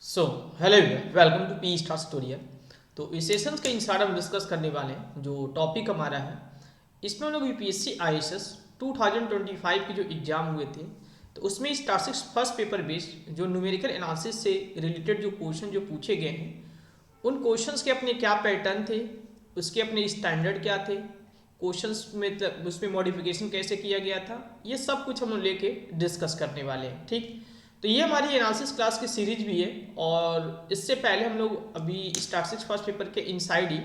So hello everyone, welcome to P star tutorial. तो इस session के इंसाइड हम डिस्कस करने वाले हैं जो टॉपिक हमारा है। इसमें हम लोग यूपीएससी आईएएस 2025 के जो एग्जाम हुए थे तो उसमें स्टैटिस्टिक्स फर्स्ट पेपर बेस्ड जो न्यूमेरिकल एनालिसिस से रिलेटेड जो क्वेश्चन जो पूछे गए हैं उन क्वेश्चंस के अपने क्या पैटर्न थे, उसके अपने स्टैंडर्ड क्या थे, क्वेश्चंस में उसमें मॉडिफिकेशन कैसे किया गया था, ये सब कुछ हम लोग लेके डिस्कस करने वाले हैं। ठीक, तो ये हमारी एनालिसिस क्लास की सीरीज भी है और इससे पहले हम लोग अभी स्टैटिस्टिक्स फर्स्ट पेपर के inside he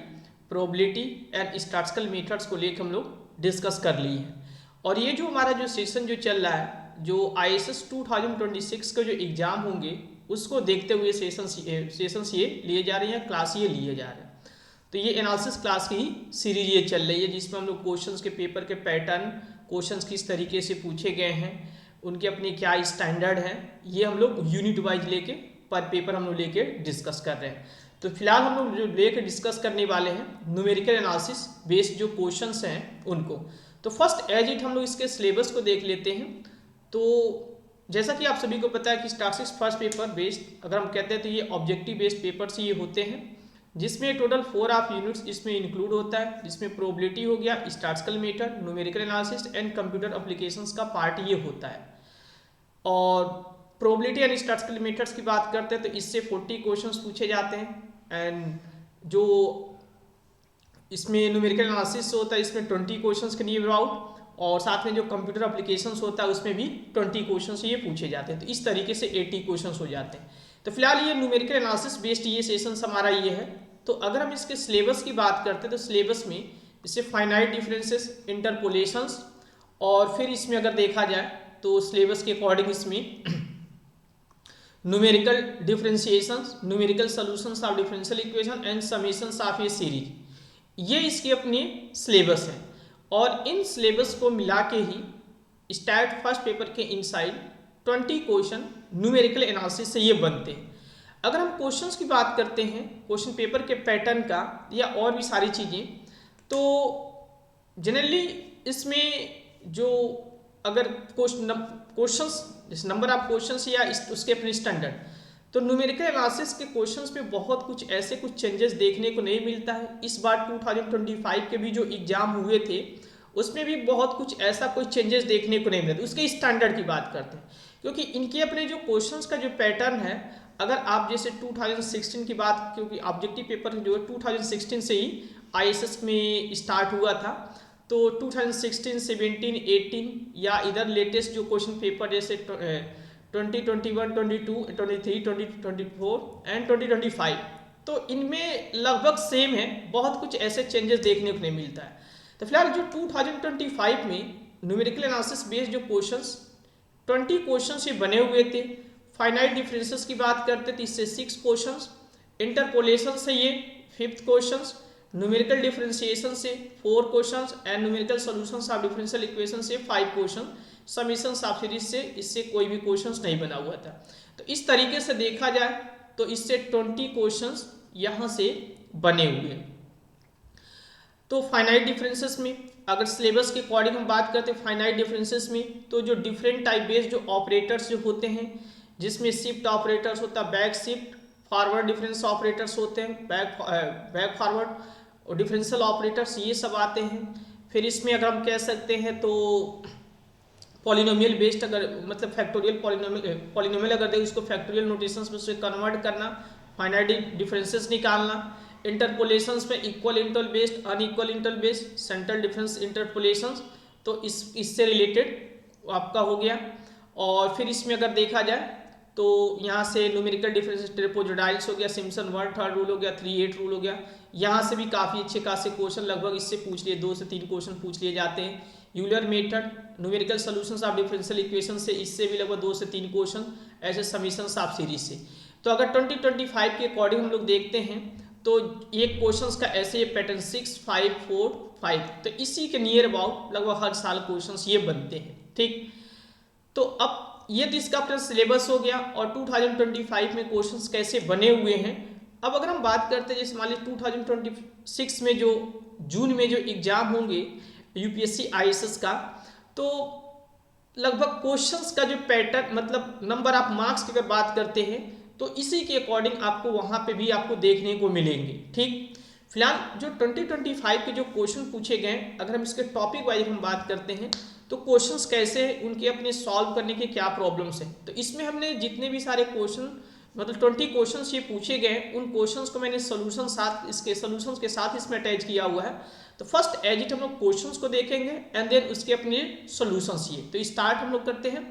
probability and statistical methods को लेकर हम लोग डिस्कस कर लिए हैं। और ये जो हमारा जो सेशन जो चल रहा है, जो आईएएस 2026 का जो एग्जाम होंगे उसको देखते हुए सेशंस ये लिए जा रहे हैं, क्लास ये लिए जा रहे हैं। तो ये एनालिसिस क्लास की ही सीरीज ये चल रही है जिसमें हम लोग क्वेश्चंस के पेपर के पैटर्न, क्वेश्चंस किस तरीके से पूछे गए हैं, उनके अपने क्या स्टैंडर्ड हैं, ये हम लोग यूनिट वाइज लेके पर पेपर हम लोग लेके डिस्कस कर रहे हैं। तो फिलहाल हम लोग जो लेके डिस्कस करने वाले हैं न्यूमेरिकल एनालिसिस बेस्ड जो क्वेश्चंस हैं उनको। तो फर्स्ट एज इट हम लोग इसके सिलेबस को देख लेते हैं। तो जैसा कि आप सभी को पता है कि स्टैटिस्टिक्स फर्स्ट पेपर बेस्ड अगर हम कहते हैं तो ये ऑब्जेक्टिव बेस्ड पेपर से ये होते हैं जिसमें टोटल 4 ऑफ यूनिट्स इसमें इंक्लूड होता है, जिसमें प्रोबेबिलिटी हो गया, statistical method, numerical analysis and computer applications का पार्ट ये होता है। और प्रोबेबिलिटी एंड स्टैटिस्टिकल मेथड्स की बात करते हैं तो इससे 40 क्वेश्चंस पूछे जाते हैं एंड जो इसमें न्यूमेरिकल एनालिसिस होता है इसमें 20 क्वेश्चंस के नियर अबाउट, और साथ में जो कंप्यूटर एप्लीकेशंस होता है उसमें भी 20 क्वेश्चंस ये पूछे जाते हैं। तो इस तरीके से 80 क्वेश्चंस हो जाते हैं। तो फिलहाल ये न्यूमेरिकल एनालिसिस बेस्ड ये सेशन हमारा ये है। तो अगर हम इसके सिलेबस की बात करते हैं तो सिलेबस में इससे फाइनाइट डिफरेंसेस, इंटरपोलेशंस, और फिर इसमें अगर देखा जाए तो सिलेबस के अकॉर्डिंग इसमें numerical differentiations, numerical solutions of differential equation and summations of A series, ये इसके अपने सिलेबस हैं। और इन सिलेबस को मिला के ही स्टैट फर्स्ट पेपर के इनसाइड 20 क्वेश्चन न्यूमेरिकल एनालिसिस से ये बनते हैं। अगर हम क्वेश्चंस की बात करते हैं, क्वेश्चन पेपर के पैटर्न का या और भी सारी चीज़ें, तो जनरली इसमें जो अगर क्वेश्चंस जैसे नंबर ऑफ क्वेश्चंस या उसके अपने स्टैंडर्ड, तो न्यूमेरिकल एनालिसिस के क्वेश्चंस में बहुत कुछ ऐसे कुछ चेंजेस देखने को नहीं मिलता है। इस बार 2025 के भी जो एग्जाम हुए थे उसमें भी बहुत कुछ ऐसा कोई चेंजेस देखने को नहीं मिलता। उसके स्टैंडर्ड की बात करते हैं क्योंकि इनके अपने जो क्वेश्चंस का जो पैटर्न है, अगर आप जैसे 2016 की बात, क्योंकि ऑब्जेक्टिव पेपर जो है 2016 से ही आईएएस में स्टार्ट हुआ था, तो 2016, 17, 18 या इधर लेटेस्ट जो क्वेश्चन पेपर जैसे 2021, 22, 23, 2024 एंड 2025, तो इनमें लगभग सेम है, बहुत कुछ ऐसे चेंजेस देखने को नहीं मिलता है। तो फिलहाल जो 2025 में न्यूमेरिकल एनालिसिस बेस्ड जो क्वेश्चंस 20 क्वेश्चन से बने हुए थे। फाइनाइट डिफरेंसेस की बात करते थे इससे 6 क्वेश्चंस, इंटरपोलेशन से ये 5th क्वेश्चंस, न्यूमेरिकल डिफरेंशिएशन से 4 questions and numerical solutions of differential equation से 5 क्वेश्चन, समीशंस ऑफ सीरीज से इससे कोई भी क्वेश्चंस नहीं बना हुआ था। तो इस तरीके से देखा जाए तो इससे 20 क्वेश्चंस यहाँ से बने हुए हैं। तो फाइनाइट डिफरेंसेस में अगर सिलेबस के अकॉर्डिंग हम बात करते हैं फाइनाइट डिफरेंसेस में, तो जो डिफरेंट टाइप बेस्ड जो ऑपरेटर्स जो होते हैं, जिसमें शिफ्ट ऑपरेटर्स होता है, back shift, forward difference operators होते हैं, बैक फॉरवर्ड और डिफरेंशियल ऑपरेटर्स, ये सब आते हैं। फिर इसमें अगर हम कह सकते हैं तो पॉलिनोमियल बेस्ड, अगर मतलब फैक्टोरियल पॉलिनोमियल अगर दें उसको फैक्टोरियल नोटेशंस में उसे कन्वर्ट करना, फाइनाइट डिफरेंसेस निकालना, इंटरपोलेशंस में equal interval based, unequal interval based, central difference interpolations, तो इससे रिलेटेड आपका हो गया। और फिर इसमें अगर देखा जाए तो यहाँ से न्यूमेरिकल डिफरेंसेस, ट्रेपेजोइडल्स हो गया, सिम्पसन 1/3 रूल हो गया, 3/8 रूल हो गया, यहाँ से भी काफ़ी अच्छे खासे क्वेश्चन लगभग इससे पूछ लिए 2 से 3 क्वेश्चन पूछ लिए जाते हैं। Euler method, numerical solutions of differential equation से इससे भी लगभग 2 से 3 क्वेश्चन, ऐसे समीशंस ऑफ सीरीज से। तो अगर 2025 के अकॉर्डिंग हम लोग देखते हैं तो ये क्वेश्चंस का ऐसे पैटर्न 6, 5, 4, 5, तो इसी के नियर अबाउट लगभग हर साल क्वेश्चंस ये बनते हैं। ठीक, तो अब ये तो इसका अपना सिलेबस हो गया और 2025 में क्वेश्चंस कैसे बने हुए हैं। अब अगर हम बात करते हैं जैसे मान लीजिए 2026 में जो जून में जो एग्जाम होंगे यूपीएससी आईएएस का, तो लगभग क्वेश्चंस का जो पैटर्न मतलब नंबर ऑफ मार्क्स की अगर बात करते हैं तो इसी के अकॉर्डिंग आपको वहाँ पे भी आपको देखने को मिलेंगे। ठीक, फिलहाल जो 2025 के जो क्वेश्चन पूछे गए, अगर हम इसके टॉपिक वाइज हम बात करते हैं तो क्वेश्चंस कैसे हैं, उनके अपने सॉल्व करने के क्या प्रॉब्लम्स हैं। तो इसमें हमने जितने भी सारे क्वेश्चन मतलब 20 क्वेश्चंस ये पूछे गए, उन क्वेश्चंस को मैंने सोल्यूशन साथ इसके सोल्यूशंस के साथ इसमें अटैच किया हुआ है। तो फर्स्ट एज इट हम लोग क्वेश्चंस को देखेंगे एंड देन उसके अपने सोल्यूशंस। ये तो स्टार्ट हम लोग करते हैं।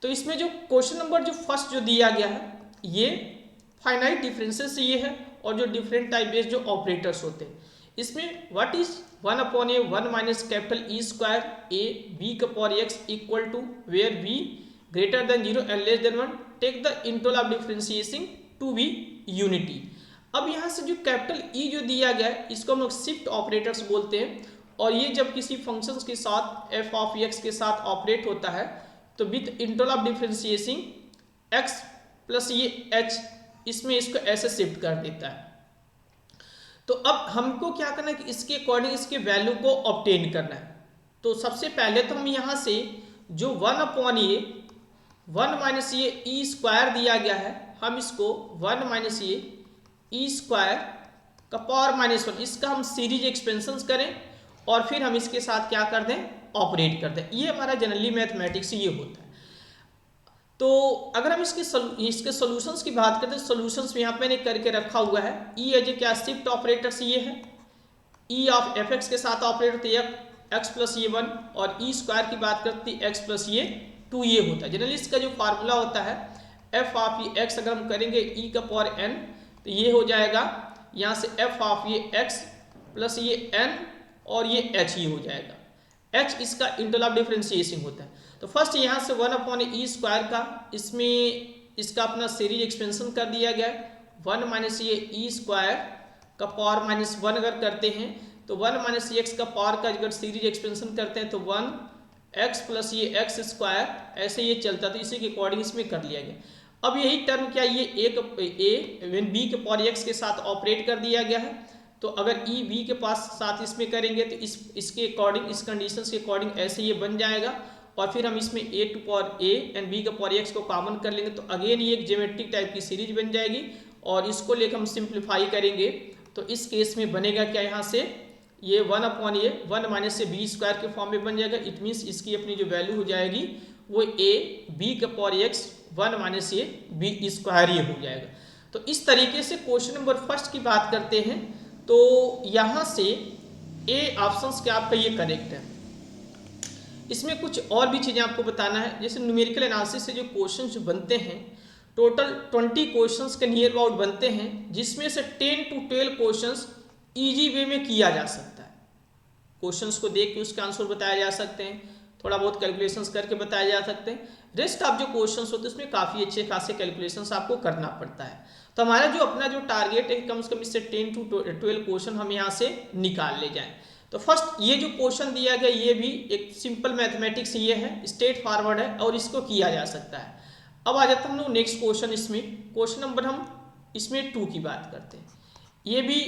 तो इसमें जो क्वेश्चन नंबर जो फर्स्ट जो दिया गया है, ये फाइनाइट डिफरेंसेस ये है और जो डिफरेंट टाइप बेस्ड जो ऑपरेटर्स होते हैं, इसमें what is 1/a 1 minus capital E square A B का power X equal to where B greater than 0 and less than 1, take the integral of differentiation to be unity. अब यहाँ से जो capital E जो दिया गया है, इसको हम लोग शिफ्ट ऑपरेटर्स बोलते हैं, और ये जब किसी फंक्शंस के साथ एफ ऑफ एक्स के साथ ऑपरेट होता है तो with integral of differentiation x plus ये एच, इसमें इसको ऐसे शिफ्ट कर देता है। तो अब हमको क्या करना है कि इसके अकॉर्डिंग इसके वैल्यू को ऑब्टेन करना है। तो सबसे पहले तो हम यहाँ से जो 1/a 1 माइनस ये ई स्क्वायर दिया गया है, हम इसको 1 माइनस ये ई स्क्वायर का पावर -1 इसका हम सीरीज एक्सपेंशन करें और फिर हम इसके साथ क्या कर दें, ऑपरेट कर दें। ये हमारा जनरली मैथमेटिक्स ये होता है। तो अगर हम इसके सॉल्यूशंस की बात करते हैं, सॉल्यूशंस यहाँ पे मैंने करके रखा हुआ है। ई एज ए क्या शिफ्ट ऑपरेटर्स ये है, ई ऑफ एफ एक्स के साथ ऑपरेट होते हैं एक्स प्लस ये 1, और ई स्क्वायर की बात करते हैं एक्स प्लस ये 2 ये होता है। जनरली इसका जो फार्मूला होता है एफ ऑफ ये एक्स अगर हम करेंगे ई का पावर एन, तो ये हो जाएगा यहाँ से एफ ऑफ ये एक्स प्लस ये एन और ये एच ही हो जाएगा। एच इसका इंटीग्रल ऑफ डिफरेंशिएशन होता है। तो फर्स्ट यहाँ से 1/e स्क्वायर का इसमें इसका अपना सीरीज एक्सपेंशन कर दिया गया है। 1 माइनस ये ई स्क्वायर का पावर -1 अगर करते हैं तो 1 माइनस एक्स का पावर का अगर सीरीज एक्सपेंशन करते हैं तो 1 एक्स प्लस ये एक्स स्क्वायर ऐसे ये चलता, तो इसी के अकॉर्डिंग इसमें कर लिया गया। अब यही टर्म क्या ये ए बी के पावर एक्स के साथ ऑपरेट कर दिया गया है। तो अगर ई बी के पास साथ इसमें करेंगे तो इसके अकॉर्डिंग इस कंडीशंस के अकॉर्डिंग ऐसे ये बन जाएगा, और फिर हम इसमें A to power A and B का पावर एक्स को कॉमन कर लेंगे तो अगेन ये एक ज्योमेट्रिक टाइप की सीरीज बन जाएगी। और इसको लेकर हम सिंप्लीफाई करेंगे तो इस केस में बनेगा क्या, यहाँ से ये 1/a 1 माइनस से बी स्क्वायर के फॉर्म में बन जाएगा। इट मीन्स इसकी अपनी जो वैल्यू हो जाएगी वो ए बी का पावर एक्स 1 माइनस ये बी स्क्वायर ये हो जाएगा। तो इस तरीके से क्वेश्चन नंबर फर्स्ट की बात करते हैं। तो यहाँ से ए ऑप्शंस क्या आपका ये करेक्ट है। इसमें कुछ और भी चीज़ें आपको बताना है, जैसे न्यूमेरिकल एनालिसिस से जो क्वेश्चन जो बनते हैं, टोटल 20 क्वेश्चंस के नियर अबाउट बनते हैं, जिसमें से 10 to 12 क्वेश्चंस इजी वे में किया जा सकता है। क्वेश्चंस को देख के उसके आंसर बताए जा सकते हैं, थोड़ा बहुत कैलकुलेशंस करके बताए जा सकते हैं। रेस्ट ऑफ जो क्वेश्चंस होते हैं उसमें काफ़ी अच्छे खासे कैलकुलेशंस आपको करना पड़ता है। तो हमारा जो अपना जो टारगेट है कम से कम इससे 10 to 12 क्वेश्चन हम यहाँ से निकाल ले जाएं। तो फर्स्ट ये जो क्वेश्चन दिया गया ये भी एक सिंपल मैथमेटिक्स ये है, स्ट्रेट फॉरवर्ड है और इसको किया जा सकता है। अब आ जाता हम लोग नेक्स्ट क्वेश्चन, इसमें क्वेश्चन नंबर हम इसमें 2 की बात करते हैं। ये भी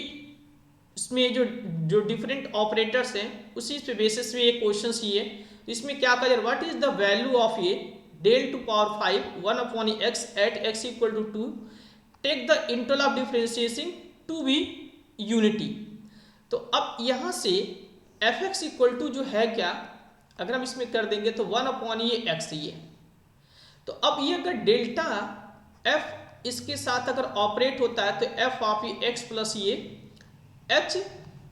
इसमें जो डिफरेंट ऑपरेटर्स हैं उसी पे बेसिस पे ये क्वेश्चन ये है। तो इसमें क्या कहा जाए, what is the value of A del to power 5 1/x at x equal to 2, take the integral of differentiation to be unity। तो अब यहाँ से fx इक्वल टू जो है क्या, अगर हम इसमें कर देंगे तो 1/x ये। तो अब ये अगर डेल्टा f इसके साथ अगर ऑपरेट होता है तो f ऑफ ये x प्लस ये h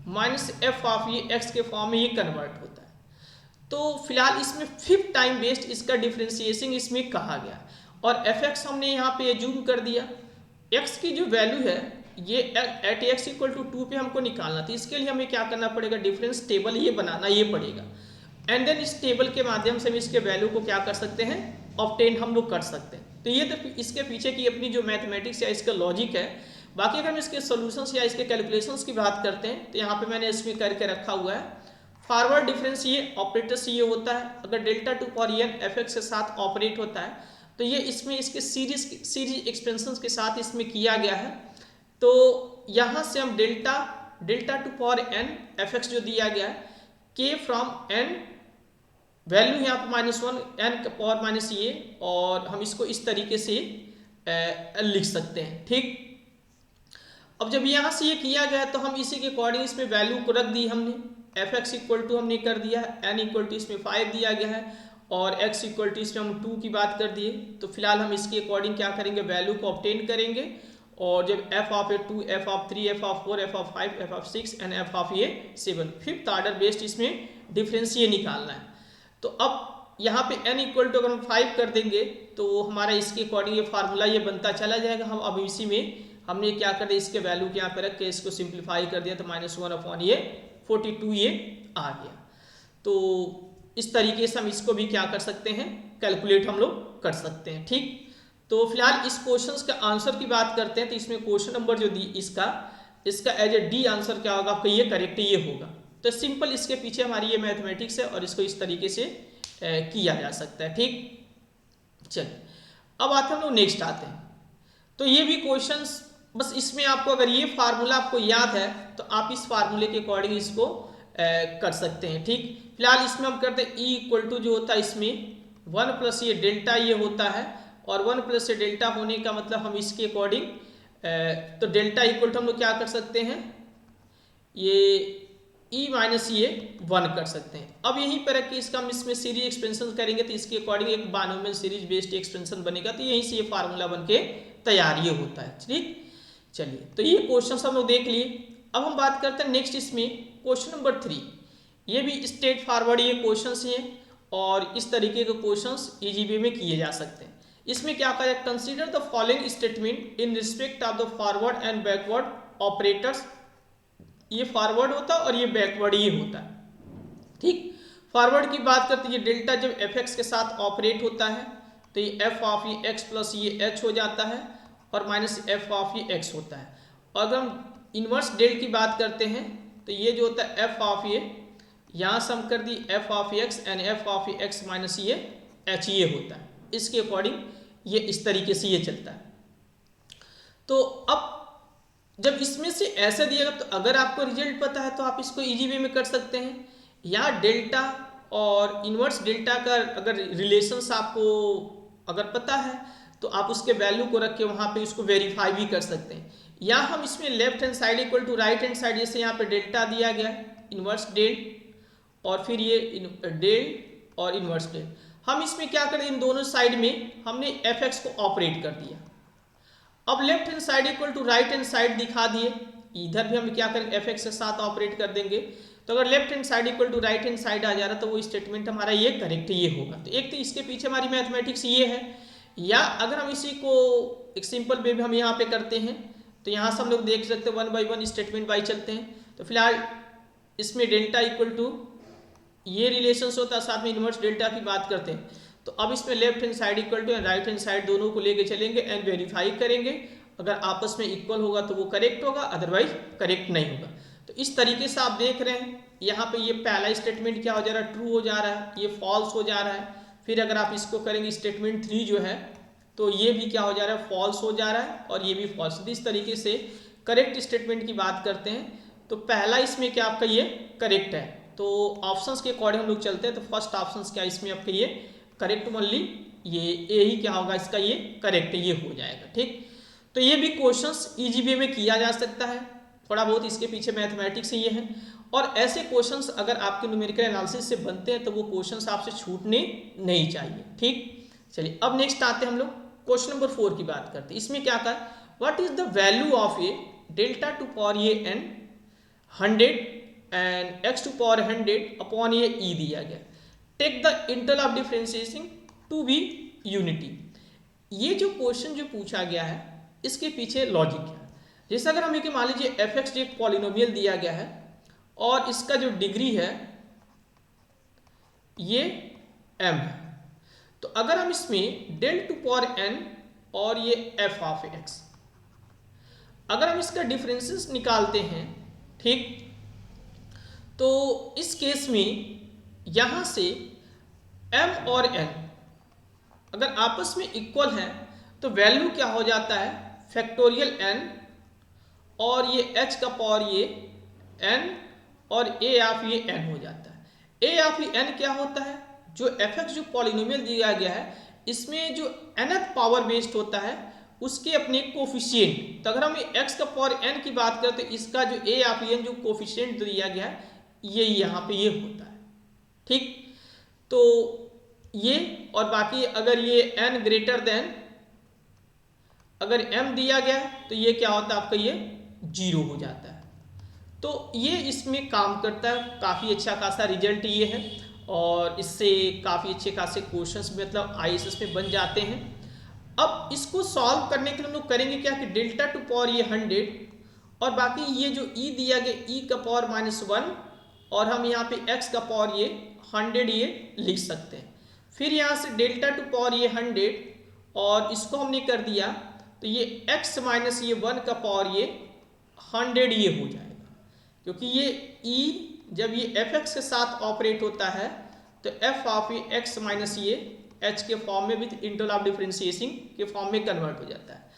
माइनस f ऑफ ये x के फॉर्म में ये कन्वर्ट होता है। तो फिलहाल इसमें 5th टाइम बेस्ड इसका डिफरेंशिएशन इसमें कहा गया, और fx हमने यहाँ पे एज्यूम कर दिया। x की जो वैल्यू है ये एट x इक्वल टू 2 पे हमको निकालना था। इसके लिए हमें क्या करना पड़ेगा, डिफरेंस टेबल ये बनाना ये पड़ेगा, एंड देन इस टेबल के माध्यम से हम इसके वैल्यू को क्या कर सकते हैं, ऑब्टेन हम लोग कर सकते हैं। तो ये तो इसके पीछे की अपनी जो मैथमेटिक्स या इसका लॉजिक है। बाकी अगर हम इसके सोल्यूशंस या इसके कैलकुलेशंस की बात करते हैं तो यहाँ पे मैंने इसमें करके रखा हुआ है। फॉरवर्ड डिफरेंस ये ऑपरेटर्स ये होता है, अगर delta to power N F X के साथ ऑपरेट होता है तो ये इसमें इसके सीरीज एक्सपेंशन के साथ इसमें किया गया है। तो यहाँ से हम delta to power N F X जो दिया गया है के फ्रॉम एन वैल्यू यहाँ पर -1 एन का पावर माइनस ये, और हम इसको इस तरीके से लिख सकते हैं। ठीक, अब जब यहाँ से ये किया गया तो हम इसी के अकॉर्डिंग इसमें वैल्यू को रख दी हमने। एफ एक्स इक्वल टू हमने कर दिया, एन इक्वल टू इसमें 5 दिया गया है और एक्स इक्वल टू इसमें हम 2 की बात कर दिए। तो फिलहाल हम इसके अकॉर्डिंग क्या करेंगे, वैल्यू को ऑब्टेन करेंगे और जब F of A 2, F of 3, F of 4, F of 5, F of 6 and F of A 7, fifth order based इसमें डिफरेंस ये निकालना है। तो अब यहाँ पे n इक्वल टू अगर हम 5 कर देंगे तो हमारा इसके अकॉर्डिंग ये फार्मूला ये बनता चला जाएगा। हम अब इसी में हमने क्या कर दिया, इसके वैल्यू के यहाँ पे रख के इसको सिंप्लीफाई कर दिया तो -1 ये 42 ये आ गया। तो इस तरीके से हम इसको भी क्या कर सकते हैं, कैलकुलेट हम लोग कर सकते हैं। ठीक, तो फिलहाल इस क्वेश्चन का आंसर की बात करते हैं। तो इसमें क्वेश्चन नंबर जो दी इसका एज ए डी आंसर क्या होगा आपका, ये करेक्ट ये होगा। तो सिंपल इसके पीछे हमारी ये मैथमेटिक्स है और इसको इस तरीके से किया जा सकता है। ठीक, चलिए अब आते हम लोग नेक्स्ट आते हैं। तो ये भी क्वेश्चंस बस इसमें आपको अगर ये फार्मूला आपको याद है तो आप इस फार्मूले के अकॉर्डिंग इसको कर सकते हैं। ठीक, फिलहाल इसमें हम करते हैं ई इक्वल टू जो होता है इसमें 1 प्लस ये डेल्टा ये होता है और 1 प्लस ये डेल्टा होने का मतलब हम इसके अकॉर्डिंग तो डेल्टा इक्वल टू हम लोग क्या कर सकते हैं, ये ई माइनस ये 1 कर सकते हैं। अब यहीं पर रख के इसका हम इसमें सीरीज एक्सपेंशन करेंगे तो इसके अकॉर्डिंग एक बाइनोमियल सीरीज बेस्ड एक्सपेंशन बनेगा। तो यहीं से ये फार्मूला बन के तैयार ये होता है। ठीक, चलिए तो ये क्वेश्चन हम लोग देख लिए। अब हम बात करते हैं नेक्स्ट इसमें क्वेश्चन नंबर 3। ये भी स्ट्रेट फॉरवर्ड ये क्वेश्चन हैं और इस तरीके के क्वेश्चन ईजीबी में किए जा सकते हैं। इसमें क्या करें, consider the following statement in respect of the forward and backward operators. ये फॉरवर्ड होता है और ये बैकवर्ड ये होता है। ठीक, फॉरवर्ड की बात करते हैं, ये डेल्टा जब एफ एक्स के साथ ऑपरेट होता है तो ये एफ ऑफ ये एक्स प्लस ये एच हो जाता है और माइनस एफ ऑफ ये एक्स होता है। और अगर हम इन्वर्स डेल की बात करते हैं तो ये जो होता है एफ ऑफ ये, यहाँ से हम कर दी F of X and F of X minus ये एच ये होता है। इसके अकॉर्डिंग ये इस तरीके से ये चलता है। तो अब जब इसमें से ऐसा दिएगा तो अगर आपको रिजल्ट पता है तो आप इसको इजी वे में कर सकते हैं, या डेल्टा और इन्वर्स डेल्टा का अगर रिलेशंस आपको अगर पता है तो आप उसके वैल्यू को रख के वहाँ पे उसको वेरीफाई भी कर सकते हैं। या हम इसमें left hand side equal to right hand side, जैसे यहाँ पे डेल्टा दिया गया है इन्वर्स डेल और फिर ये डेल और इन्वर्स डेल, हम इसमें क्या करें, इन दोनों साइड में हमने एफ एक्स को ऑपरेट कर दिया। अब left hand side equal to right hand side दिखा दिए, इधर भी हम क्या करेंगे एफ एक्स के साथ ऑपरेट कर देंगे। तो अगर left hand side equal to right hand side आ जा रहा है तो वो स्टेटमेंट हमारा ये करेक्ट ये होगा। तो एक तो इसके पीछे हमारी मैथमेटिक्स ये है। या अगर हम इसी को एक सिंपल वे में हम यहाँ पे करते हैं तो यहाँ से हम लोग देख सकते हैं 1 बाई 1 स्टेटमेंट बाई चलते हैं। तो फिलहाल इसमें डेल्टा इक्वल टू ये रिलेशंस होता है, साथ में इन्वर्स डेल्टा की बात करते हैं। तो अब इसमें left hand side equal to right hand side दोनों को लेके चलेंगे एंड वेरीफाई करेंगे। अगर आपस में इक्वल होगा तो वो करेक्ट होगा, अदरवाइज करेक्ट नहीं होगा। तो इस तरीके से आप देख रहे हैं यहाँ पे ये पहला स्टेटमेंट क्या हो जा रहा है, ट्रू हो जा रहा है, ये फॉल्स हो जा रहा है। फिर अगर आप इसको करेंगे स्टेटमेंट 3 जो है तो ये भी क्या हो जा रहा है, फॉल्स हो जा रहा है और ये भी फॉल्स। इस तरीके से करेक्ट स्टेटमेंट की बात करते हैं तो पहला इसमें क्या आपका ये करेक्ट है। तो ऑप्शंस के अकॉर्डिंग हम लोग चलते हैं तो फर्स्ट ऑप्शंस क्या इसमें आपका ये करेक्ट ओनली, ये ए ही क्या होगा इसका ये करेक्ट ये हो जाएगा। ठीक, तो ये भी क्वेश्चंस इजी वे में किया जा सकता है, थोड़ा बहुत इसके पीछे मैथमेटिक्स ये है। और ऐसे क्वेश्चंस अगर आपके न्यूमेरिकल एनालिसिस से बनते हैं तो वो क्वेश्चंस आपसे छूटने नहीं चाहिए। ठीक, चलिए अब नेक्स्ट आते हैं हम लोग क्वेश्चन नंबर 4 की बात करते हैं। इसमें क्या कहा, what is the value of A delta to power ये N 100 and X to power 100 upon ये ई दिया गया, take the interval of differentiation to be unity. ये जो क्वेश्चन जो पूछा गया है इसके पीछे लॉजिक क्या है। जैसे अगर हम ये मान लीजिए एफ एक्स एक पॉलिनोमियल दिया गया है और इसका जो डिग्री है ये m है, तो अगर हम इसमें डेल टू पावर n और ये f ऑफ x अगर हम इसका डिफरेंसेस निकालते हैं, ठीक, तो इस केस में यहां से m और n अगर आपस में इक्वल है तो वैल्यू क्या हो जाता है, फैक्टोरियल n और ये h का पावर ये n और a ऑफ ये n हो जाता है। a ऑफ ये n क्या होता है, जो f x जो पॉलिनोमियल दिया गया है इसमें जो nth पावर बेस्ड होता है उसके अपने कोफिशिएंट। तो अगर हम x का पावर n की बात करें तो इसका जो a ऑफ n जो कोफिशिएंट दिया गया है ये यहाँ पे ये होता है। ठीक, तो ये और बाकी अगर ये n ग्रेटर देन अगर m दिया गया तो ये क्या होता है आपका ये 0 हो जाता है। तो ये इसमें काम करता है, काफ़ी अच्छा खासा रिजल्ट ये है और इससे काफ़ी अच्छे खासे क्वेश्चंस मतलब IAS में बन जाते हैं। अब इसको सॉल्व करने के लिए हम लोग करेंगे क्या कि डेल्टा टू पावर ये 100 और बाकी ये जो e दिया गया e का पावर -1 और हम यहाँ पे x का पावर ये 100 ये लिख सकते हैं। फिर यहाँ से डेल्टा टू पावर ये 100 और इसको हमने कर दिया तो ये x माइनस ये 1 का पावर ये 100 ये हो जाएगा, क्योंकि ये e जब ये fx के साथ ऑपरेट होता है तो f ऑफ ये x माइनस ये h के फॉर्म में विथ इंटीग्रल ऑफ डिफरेंशिएशन के फॉर्म में कन्वर्ट हो जाता है।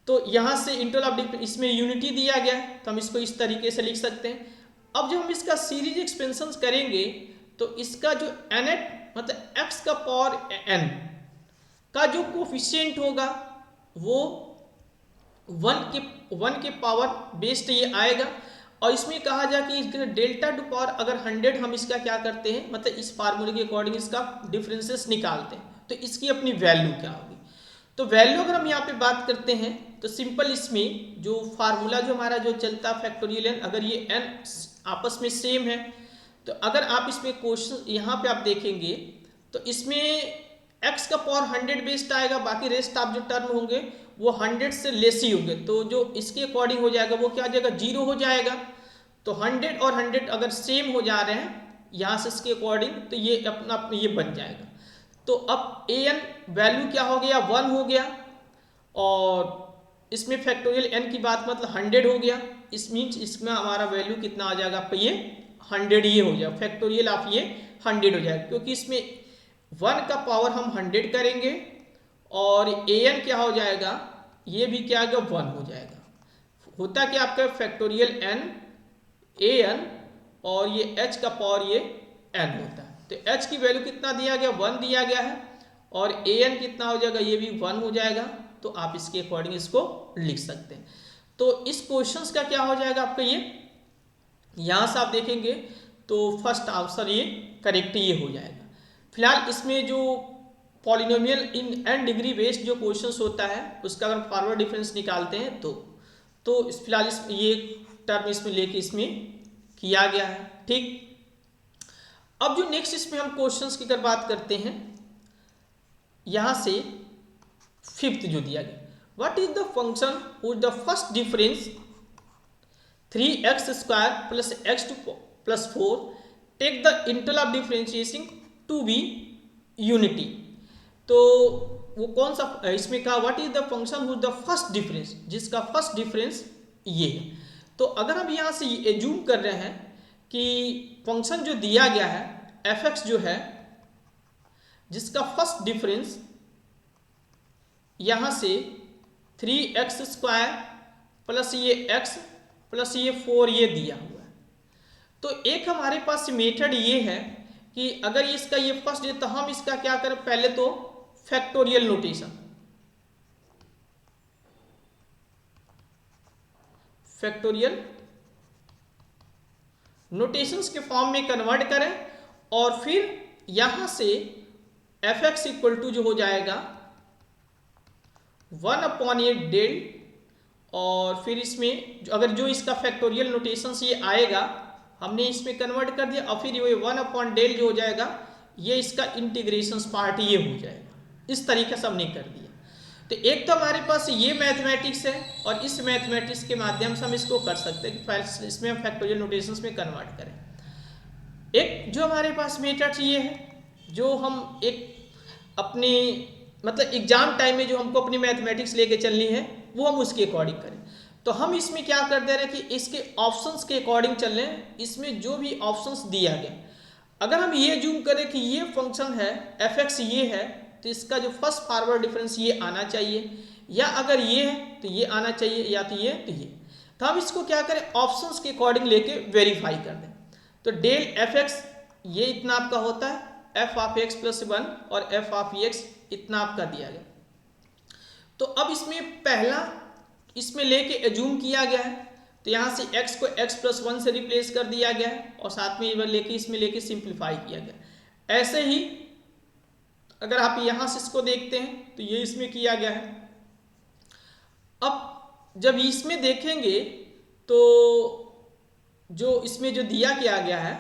तो यहाँ से इंटीग्रल ऑफ इसमें यूनिटी दिया गया है तो हम इसको इस तरीके से लिख सकते हैं। अब जब हम इसका सीरीज एक्सपेंशन करेंगे तो इसका जो nth मतलब x का पावर n का जो कोफिशिएंट होगा वो 1 के पावर बेस्ड ये आएगा। और इसमें कहा जाए कि डेल्टा टू पावर अगर 100 हम इसका क्या करते हैं मतलब इस फार्मूले के अकॉर्डिंग इसका डिफरेंसेस निकालते हैं तो इसकी अपनी वैल्यू क्या होगी। तो वैल्यू अगर हम यहाँ पे बात करते हैं तो सिंपल इसमें जो फार्मूला जो हमारा जो चलता है फैक्टोरियल n, अगर ये n आपस में सेम है तो अगर आप इसमें क्वेश्चन यहाँ पे आप देखेंगे तो इसमें x का पावर 100 बेस्ड आएगा, बाकी रेस्ट आप जो टर्म होंगे वो 100 से लेस ही होंगे। तो जो इसके अकॉर्डिंग हो जाएगा वो क्या हो जाएगा 0 हो जाएगा। तो 100 और 100 अगर सेम हो जा रहे हैं यहाँ से इसके अकॉर्डिंग तो ये अपना ये बन जाएगा। तो अब an वैल्यू क्या हो गया 1 हो गया और इसमें फैक्टोरियल n की बात मतलब 100 हो गया। इस मीन्स इसमें हमारा वैल्यू कितना आ जाएगा आपका ये 100 ये हो जाएगा, फैक्टोरियल ऑफ ये 100 हो जाएगा, क्योंकि इसमें 1 का पावर हम 100 करेंगे और an क्या हो जाएगा ये भी क्या आएगा 1 हो जाएगा। होता कि आपका फैक्टोरियल n an और ये h का पावर ये n होता है। तो h की वैल्यू कितना दिया गया 1 दिया गया है और an कितना हो जाएगा ये भी 1 हो जाएगा। तो आप इसके अकॉर्डिंग इसको लिख सकते हैं। तो इस क्वेश्चंस का क्या हो जाएगा आपका ये यहाँ से आप देखेंगे तो फर्स्ट आंसर ये करेक्ट ये हो जाएगा। फिलहाल इसमें जो पॉलिनोमियल इन n डिग्री बेस्ड जो क्वेश्चंस होता है उसका अगर फॉरवर्ड डिफरेंस निकालते हैं तो इस फिलहाल ये टर्म इसमें लेके इसमें किया गया है। ठीक, अब जो नेक्स्ट इसमें हम क्वेश्चंस की अगर बात करते हैं यहाँ से फिफ्थ जो दिया गया what is the function with the first difference 3x square plus x2 plus 4 take the integral of differentiation to be unity. तो वो कौन सा इसमें कहा what is the function with the first difference, जिसका फर्स्ट डिफरेंस ये है। तो अगर हम यहाँ से एज्यूम कर रहे हैं कि फंक्शन जो दिया गया है f(x) जो है जिसका फर्स्ट डिफरेंस यहाँ से 3x स्क्वायर प्लस ये x प्लस ये 4 ये दिया हुआ है। तो एक हमारे पास मेथड ये है कि अगर इसका ये फर्स्ट है तो हम इसका क्या करें पहले तो फैक्टोरियल नोटेशन, फैक्टोरियल नोटेशंस के फॉर्म में कन्वर्ट करें और फिर यहां से f(x) इक्वल टू जो हो जाएगा 1/8 डेल और फिर इसमें अगर जो इसका फैक्टोरियल नोटेशंस ये आएगा हमने इसमें कन्वर्ट कर दिया और फिर ये 1/del जो हो जाएगा ये इसका इंटीग्रेशंस पार्ट ये हो जाएगा। इस तरीके से हमने कर दिया। तो एक तो हमारे पास ये मैथमेटिक्स है और इस मैथमेटिक्स के माध्यम से हम इसको कर सकते हैं कि इसमें हम फैक्टोरियल नोटेशंस में कन्वर्ट करें। एक जो हमारे पास मेथड ये है जो हम एक अपने मतलब एग्जाम टाइम में जो हमको अपनी मैथमेटिक्स लेके चलनी है वो हम उसके अकॉर्डिंग करें। तो हम इसमें क्या कर दे रहे हैं कि इसके ऑप्शंस के अकॉर्डिंग चल रहे हैं। इसमें जो भी ऑप्शंस दिया गया अगर हम ये जूम करें कि ये फंक्शन है f(x) ये है तो इसका जो फर्स्ट फॉरवर्ड डिफरेंस ये आना चाहिए, या अगर ये है तो ये आना चाहिए, या तो ये तो ये। तो हम इसको क्या करें ऑप्शंस के अकॉर्डिंग लेके वेरीफाई कर दें। तो डेल f(x) ये इतना आपका होता है f(x) + 1 और f(x) इतना आपका दिया गया। तो अब इसमें पहला इसमें लेके एज्यूम किया गया है, तो यहाँ से x को x+1 से रिप्लेस कर दिया गया है और साथ में लेके इसमें लेके सिंप्लीफाई किया गया। ऐसे ही अगर आप यहाँ से इसको देखते हैं तो ये इसमें किया गया है। अब जब इसमें देखेंगे तो जो इसमें जो दिया गया है,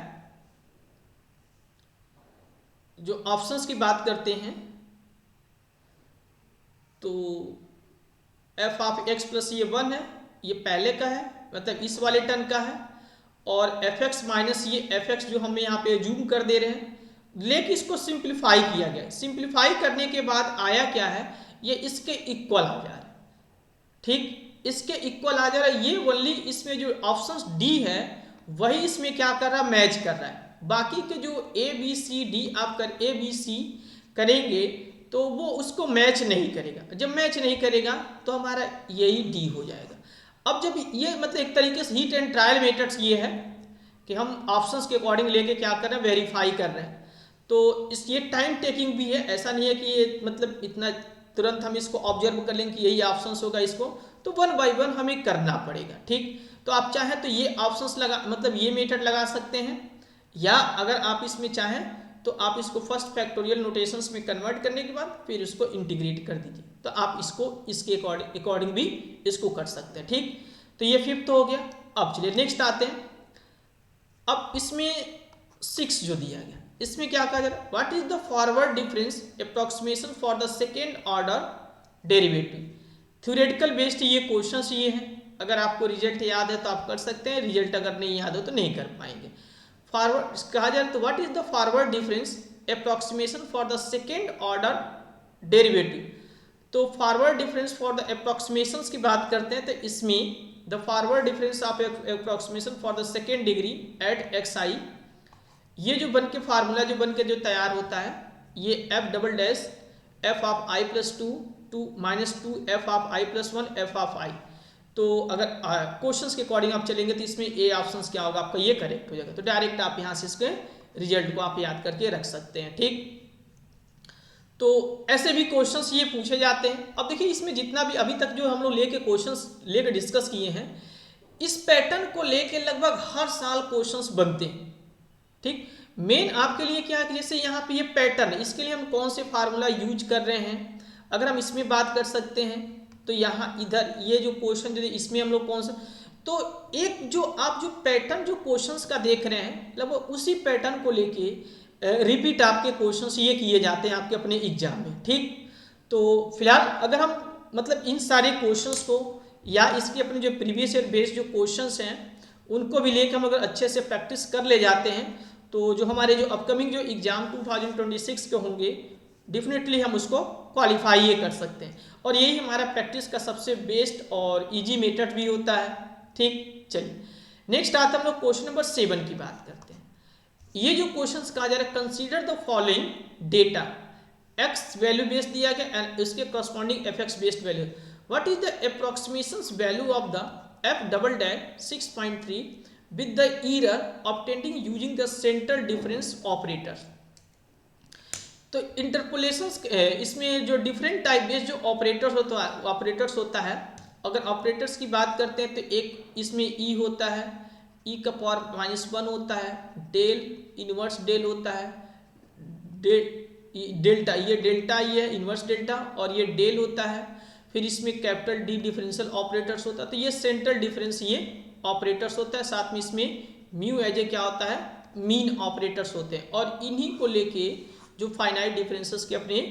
जो ऑप्शंस की बात करते हैं तो f ऑफ x प्लस ये 1 है, ये पहले का है मतलब इस वाले टर्म का है, और fx माइनस ये fx जो हम यहाँ पे जूम कर दे रहे हैं, लेकिन इसको सिंप्लीफाई किया गया। सिंप्लीफाई करने के बाद आया क्या है, ये इसके इक्वल आ जा रहा है। ठीक, इसके इक्वल आ जा रहा है। ये ओनली इसमें जो ऑप्शंस डी है वही इसमें क्या कर रहा है, मैच कर रहा है। बाकी के जो ए बी सी डी आप कर ए बी सी करेंगे तो वो उसको मैच नहीं करेगा। जब मैच नहीं करेगा तो हमारा यही डी हो जाएगा। अब जब ये मतलब एक तरीके से हीट एंड ट्रायल मेथड्स ये है कि हम ऑप्शंस के अकॉर्डिंग लेके क्या कर रहे हैं, वेरीफाई कर रहे हैं। तो इस ये टाइम टेकिंग भी है, ऐसा नहीं है कि ये मतलब इतना तुरंत हम इसको ऑब्जर्व कर लेंगे कि यही ऑप्शंस होगा इसको, तो 1 बाय 1 हमें करना पड़ेगा। ठीक, तो आप चाहें तो ये ऑप्शंस लगा मतलब ये मेथड लगा सकते हैं, या अगर आप इसमें चाहें तो आप इसको फर्स्ट फैक्टोरियल नोटेशंस में कन्वर्ट करने के बाद फिर इसको इंटीग्रेट कर दीजिए, तो आप इसको इसके अकॉर्डिंग भी इसको कर सकते हैं। ठीक, तो ये 5th हो गया। अब चलिए नेक्स्ट आते हैं। अब इसमें 6 जो दिया गया, इसमें क्या कहा जा रहा है, what is the forward difference approximation for the second order derivative. Theoretical based ये क्वेश्चंस ये हैं, अगर आपको रिजल्ट याद है तो आप कर सकते हैं, रिजल्ट अगर नहीं याद हो तो नहीं कर पाएंगे। फॉरवर्ड कहा जाए तो what is the forward difference approximation for the second order derivative. तो forward difference for the approximations की बात करते हैं, तो इसमें the forward difference of approximation for the second degree at X I, ये जो बन के फार्मूला जो बन के जो तैयार होता है, ये f double dash f of i plus 2 minus 2 f of i plus 1 f of i। तो अगर क्वेश्चंस के अकॉर्डिंग आप चलेंगे तो इसमें ए ऑप्शंस क्या होगा, आपका ये करेक्ट हो जाएगा। तो डायरेक्ट आप यहाँ से इसके रिजल्ट को आप याद करके रख सकते हैं। ठीक, तो ऐसे भी क्वेश्चंस ये पूछे जाते हैं। अब देखिए इसमें जितना भी अभी तक जो हम लोग लेके क्वेश्चंस लेके डिस्कस किए हैं, इस पैटर्न को लेके लगभग हर साल क्वेश्चंस बनते हैं। ठीक, मेन आपके लिए क्या है कि जैसे यहाँ पे ये पैटर्न है, इसके लिए हम कौन से फार्मूला यूज कर रहे हैं, अगर हम इसमें बात कर सकते हैं तो यहाँ इधर ये जो क्वेश्चन जो इसमें हम लोग कौन सा, तो एक जो आप जो पैटर्न जो क्वेश्चंस का देख रहे हैं लगभग उसी पैटर्न को लेके रिपीट आपके क्वेश्चंस ये किए जाते हैं आपके अपने एग्जाम में। ठीक, तो फिलहाल अगर हम मतलब इन सारे क्वेश्चंस को या इसके अपने जो प्रीवियस ईयर बेस्ड जो क्वेश्चंस हैं उनको भी लेकर हम अगर अच्छे से प्रैक्टिस कर ले जाते हैं तो जो हमारे जो अपकमिंग जो एग्जाम 2026 के होंगे डेफिनेटली हम उसको क्वालिफाई ये कर सकते हैं, और यही हमारा प्रैक्टिस का सबसे बेस्ट और इजी मेथड भी होता है। ठीक, चलिए नेक्स्ट आता हम लोग क्वेश्चन नंबर 7 की बात करते हैं। ये जो क्वेश्चन कहा जा रहा है, consider the following data, x value based दिया गया एंड इसके corresponding F X based value, what is the approximation value of the F double dash 6.3 with the error obtained using the central difference operator। तो इंटरपोलेशंस इसमें जो different type based जो operators होता है, अगर ऑपरेटर्स की बात करते हैं तो एक इसमें ई होता है, ई का पावर -1 होता है, डेल इनवर्स डेल होता है, डेल्टा ये डेल्टा ये है इनवर्स डेल्टा, और ये डेल होता है। फिर इसमें कैपिटल डी डिफरेंशियल ऑपरेटर्स होता है, तो ये सेंट्रल डिफरेंस ये ऑपरेटर्स होता है। साथ में इसमें म्यू एज ए क्या होता है, मीन ऑपरेटर्स होते हैं, और इन्हीं को लेके जो फाइनाइट डिफरेंसेस के अपने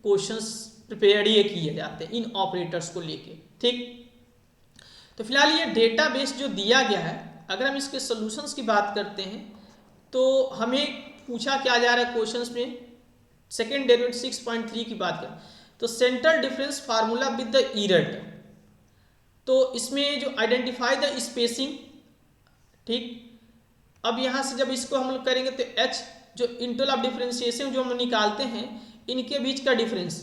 क्वेश्चंस प्रिपेयर ये किए जाते हैं इन ऑपरेटर्स को लेके। ठीक, तो फिलहाल ये डेटा बेस जो दिया गया है, अगर हम इसके सॉल्यूशंस की बात करते हैं तो हमें पूछा क्या जा रहा है क्वेश्चंस में, सेकेंड डेरिवेटिव 6.3 की बात करें तो central difference formula with the error, तो इसमें जो आइडेंटिफाई द स्पेसिंग। ठीक, अब यहाँ से जब इसको हम लोग करेंगे तो h जो इंटरवल ऑफ डिफरेंशिएशन जो हम निकालते हैं इनके बीच का डिफरेंस।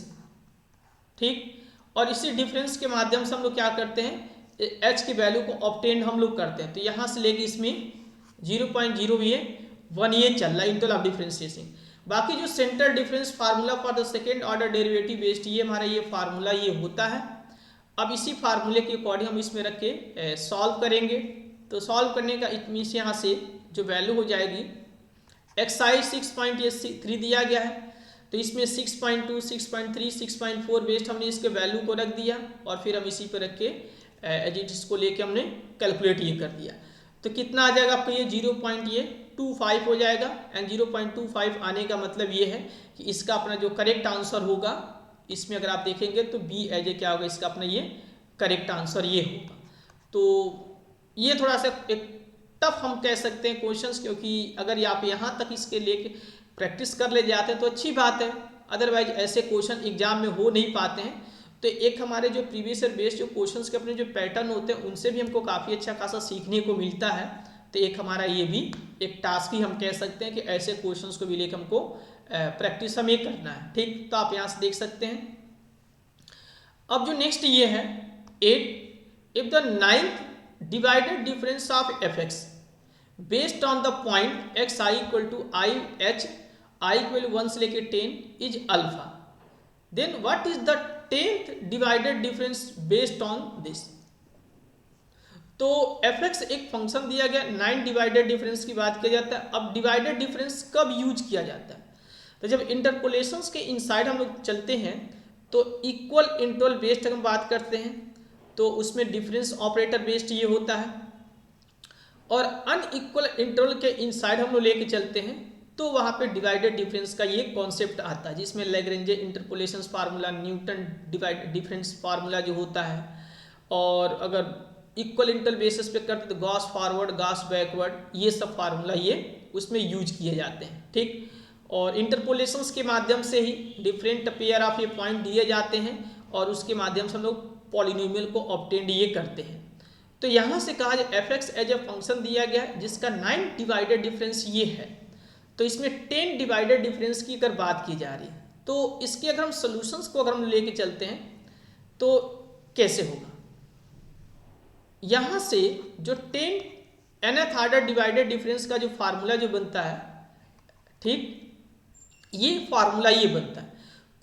ठीक, और इसी डिफरेंस के माध्यम से हम लोग क्या करते हैं, h की वैल्यू को ऑब्टेन हम लोग करते हैं। तो यहाँ से लेके इसमें 0.0 ये 1 ये चल रहा है इंटरवल ऑफ डिफरेंशिएशन। बाकी जो central difference formula for the second order derivative based ये हमारा ये फार्मूला ये होता है अब इसी फार्मूले के अकॉर्डिंग हम इसमें रख के सॉल्व करेंगे। तो सॉल्व करने का इट मीन्स यहाँ से जो वैल्यू हो जाएगी एक्साइज 6.3 दिया गया है, तो इसमें 6.2, 6.3, 6.4 बेस्ड हमने इसके वैल्यू को रख दिया और फिर हम इसी पर रख के एडिट्स को लेके हमने कैलकुलेट ये कर दिया। तो कितना आ जाएगा आपको ये 0.25 हो जाएगा। एंड 0.25 आने का मतलब ये है कि इसका अपना जो करेक्ट आंसर होगा इसमें अगर आप देखेंगे तो बी एज ए क्या होगा, इसका अपना ये करेक्ट आंसर ये होगा। तो ये थोड़ा सा एक टफ हम कह सकते हैं क्वेश्चंस, क्योंकि अगर आप यहाँ तक इसके लेके प्रैक्टिस कर ले जाते हैं तो अच्छी बात है, अदरवाइज ऐसे क्वेश्चन एग्जाम में हो नहीं पाते हैं। तो एक हमारे जो प्रीवियस ईयर बेस्ड जो क्वेश्चंस के अपने जो पैटर्न होते हैं उनसे भी हमको काफ़ी अच्छा खासा सीखने को मिलता है। तो एक हमारा ये भी एक टास्क ही हम कह सकते हैं कि ऐसे क्वेश्चंस को भी लेकर हमको प्रैक्टिस हमें करना है। ठीक, तो आप यहाँ से देख सकते हैं। अब जो नेक्स्ट ये है 8, if the 9th divided difference of F X based on the point X I equal to I H I equal 1 से लेके 10 is alpha, then what is the 10th divided difference based on this. तो F X एक फंक्शन दिया गया, 9 divided difference की बात किया जाता है। अब डिवाइडेड डिफरेंस कब यूज किया जाता है, तो जब इंटरपोलेशंस के इनसाइड हम लोग चलते हैं तो इक्वल इंटरवल बेस्ड हम बात करते हैं तो उसमें डिफरेंस ऑपरेटर बेस्ड ये होता है, और अनइक्वल इंटरवल के इनसाइड हम लोग लेके चलते हैं तो वहाँ पे डिवाइडेड डिफरेंस का ये कॉन्सेप्ट आता है, जिसमें Lagrange interpolation formula, Newton divide difference formula जो होता है, और अगर इक्वल इंटरवल बेसिस पे करते तो गॉस फॉरवर्ड, गॉस बैकवर्ड, ये सब फार्मूला ये उसमें यूज किए जाते हैं। ठीक, और इंटरपोलेशंस के माध्यम से ही डिफरेंट पेयर ऑफ ये पॉइंट दिए जाते हैं और उसके माध्यम से हम लोग पॉलिनोमियल को ऑब्टेन ये करते हैं। तो यहाँ से कहा जाए F X as a function दिया गया है जिसका 9 डिवाइडेड डिफरेंस ये है, तो इसमें 10 डिवाइडेड डिफरेंस की अगर बात की जा रही है तो इसके अगर हम सोल्यूशंस को अगर हम लेके चलते हैं तो कैसे होगा। यहाँ से जो 10 nth ऑर्डर डिवाइडेड डिफरेंस का जो फार्मूला जो बनता है, ठीक, ये फार्मूला ये बनता है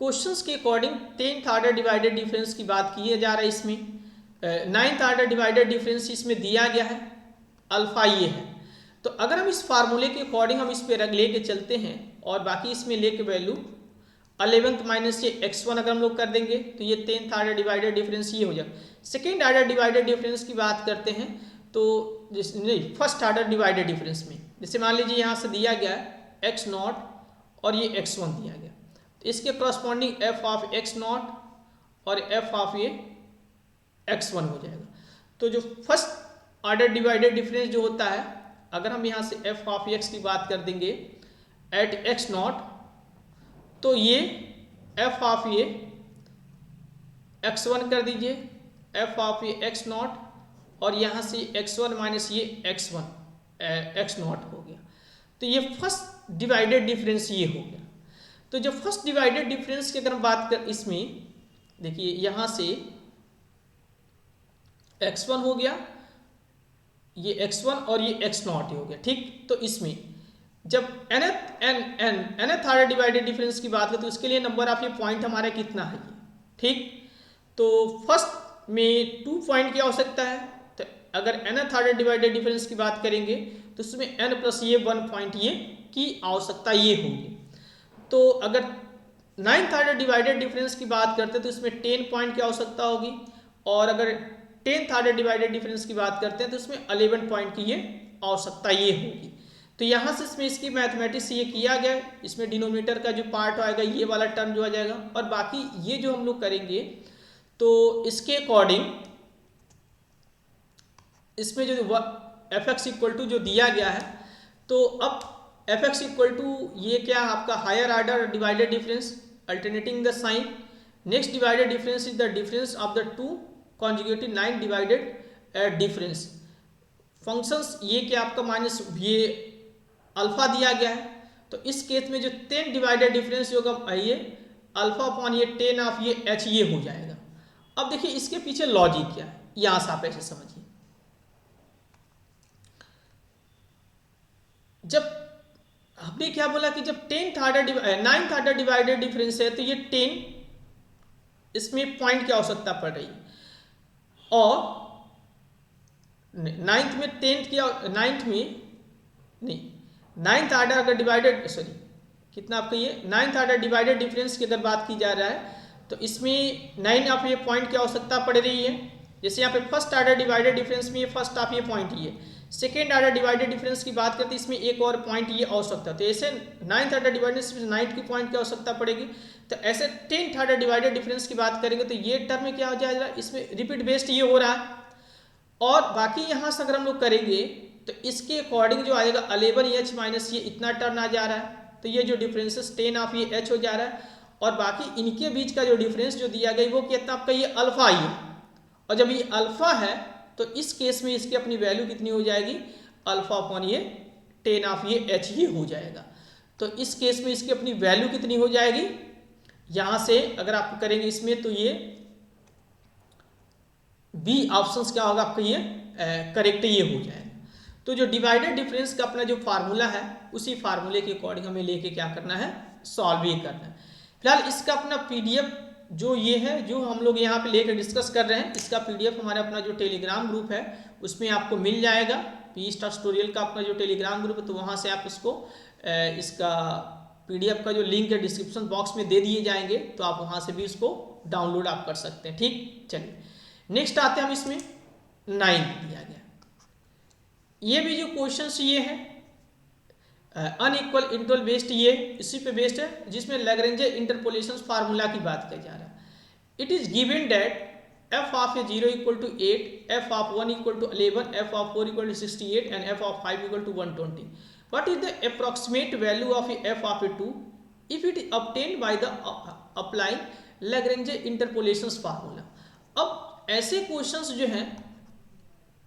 क्वेश्चंस के according. 10th order divided difference की बात किया जा रहा है, इसमें 9th ऑर्डर डिवाइडेड डिफरेंस इसमें दिया गया है, अल्फा ये है। तो अगर हम इस फार्मूले के अकॉर्डिंग हम इस पे रख लेके चलते हैं और बाकी इसमें लेके वैल्यू 11th माइनस ये x1 अगर हम लोग कर देंगे तो ये 10th ऑर्डर डिवाइडेड डिफरेंस ये हो जाएगा। सेकेंड ऑर्डर डिवाइडेड डिफरेंस की बात करते हैं तो फर्स्ट ऑर्डर डिवाइडेड डिफरेंस में जैसे मान लीजिए यहाँ से दिया गया है x0 और ये x1 दिया गया, तो इसके करस्पॉन्डिंग f ऑफ x0 और f ऑफ ये x1 हो जाएगा। तो जो फर्स्ट ऑर्डर डिवाइडेड डिफरेंस जो होता है, अगर हम यहाँ से f ऑफ x की बात कर देंगे एट x0, तो ये f ऑफ ये x1 कर दीजिए, f ऑफ ये x0 और यहाँ से x1 माइनस ये x0 हो गया। तो ये फर्स्ट डिवाइडेड डिफरेंस ये हो गया। तो जो फर्स्ट डिवाइडेड डिफरेंस की अगर हम बात कर, इसमें देखिए यहाँ से x1 हो गया, ये x1 और ये x0 हो गया। ठीक, तो इसमें जब nth ऑर्डर डिवाइडेड डिफरेंस की बात करें तो उसके लिए नंबर ऑफ ये पॉइंट हमारा कितना है ये। ठीक, तो फर्स्ट में 2 पॉइंट की आवश्यकता है, तो अगर nth ऑर्डर डिवाइडेड डिफरेंस की बात करेंगे तो उसमें n प्लस ये 1 पॉइंट ये की आवश्यकता ये होगी। तो अगर 9th ऑर्डर डिवाइडेड डिफरेंस की बात करते हैं तो इसमें 10 पॉइंट की आवश्यकता होगी, और अगर 10th ऑर्डर डिवाइडेड डिफरेंस की बात करते हैं तो उसमें 11 पॉइंट की ये आवश्यकता ये होगी। तो यहाँ से इसमें इसकी मैथमेटिक्स ये किया गया, इसमें डिनोमिनेटर का जो पार्ट आएगा ये वाला टर्म जो आ जाएगा, और बाकी ये जो हम लोग करेंगे तो इसके अकॉर्डिंग इसमें जो एफ एक्स इक्वल टू जो दिया गया है, तो अब एफ एक्स इक्वल टू ये क्या आपका higher order divided difference alternating the sign. Next divided difference is the difference of the two conjugative 9 divided difference functions. ये क्या आपका माइनस ये अल्फा दिया गया है, तो इस केस में जो 10 डिवाइडेड डिफरेंस होगा ये अल्फा अपॉन ये 10 ऑफ ये h ये हो जाएगा। अब देखिए इसके पीछे लॉजिक क्या है, यहां से आप ऐसे समझिए। जब हमने क्या बोला कि जब 9th ऑर्डर डिवाइडेड डिफरेंस है तो ये 10 इसमें पॉइंट की आवश्यकता पड़ रही है। और नाइन्थ में टेंथ किया, नाइन्थ में नहीं, नाइन्थ आर्डर अगर डिवाइडेड, सॉरी कितना आपका ये नाइन्थ आर्डर डिवाइडेड डिफरेंस की अगर बात की जा रहा है तो इसमें 9 आप ये पॉइंट की आवश्यकता पड़ रही है। जैसे यहाँ पे फर्स्ट आर्डर डिवाइडेड डिफरेंस में ये फर्स्ट आप ये पॉइंट ये, सेकेंड आर्डर डिवाइडेड डिफरेंस की बात करते हैं इसमें एक और पॉइंट ये आवश्यकता, तो ऐसे नाइन्थ आर्डर डिवाइडेड 9 की पॉइंट की आवश्यकता पड़ेगी। तो ऐसे 10th आर्डर डिवाइडेड डिफरेंस की बात करेंगे तो ये टर्म में क्या हो जाएगा, इसमें रिपीट बेस्ड ये हो रहा है। और बाकी यहाँ से अगर हम लोग करेंगे तो इसके अकॉर्डिंग जो आएगा 11h माइनस ये इतना टर्म आ जा रहा है, तो ये जो डिफरेंसेस 10 ऑफ ये h हो जा रहा है। और बाकी इनके बीच का जो डिफरेंस जो दिया गया वो कितना आपका ये अल्फा ही है, और जब ये अल्फा है तो इस केस में इसकी अपनी वैल्यू कितनी हो जाएगी, अल्फा अपॉन ये 10 ऑफ ये h ही हो जाएगा। तो इस केस में इसकी अपनी वैल्यू कितनी हो जाएगी, यहाँ से अगर आप करेंगे इसमें तो ये बी ऑप्शंस क्या होगा आपका ये करेक्ट ये हो जाएगा। तो जो डिवाइडेड डिफरेंस का अपना जो फार्मूला है उसी फार्मूले के अकॉर्डिंग हमें लेके क्या करना है, सॉल्व ही करना है। फिलहाल इसका अपना पीडीएफ जो ये है जो हम लोग यहाँ पे लेकर डिस्कस कर रहे हैं, इसका पीडीएफ हमारा अपना जो टेलीग्राम ग्रुप है उसमें आपको मिल जाएगा। पी स्टार ट्यूटोरियल का अपना जो टेलीग्राम ग्रुप है तो वहाँ से आप इसको इसका पीडीएफ का जो लिंक है डिस्क्रिप्शन बॉक्स में दे दिए जाएंगे, तो आप वहाँ से भी उसको डाउनलोड आप कर सकते हैं। ठीक, चलिए नेक्स्ट आते हैं हम इसमें 9 दिया गया, ये भी जो क्वेश्चंस ये है अनइक्वल इंटरवल बेस्ड, ये इसी पे बेस्ड है जिसमें लैग्रेंज इंटरपोलेशन फार्मूला की बात की जा रहा है। It is given that f of a 0 equal to 8, f of 1 equal to 11, f of 4 equal to 68 and f of 5 equal to 120. What is the approximate value of a f of a 2 if it is obtained by the applying Lagrange interpolations formula? अब ऐसे questions जो हैं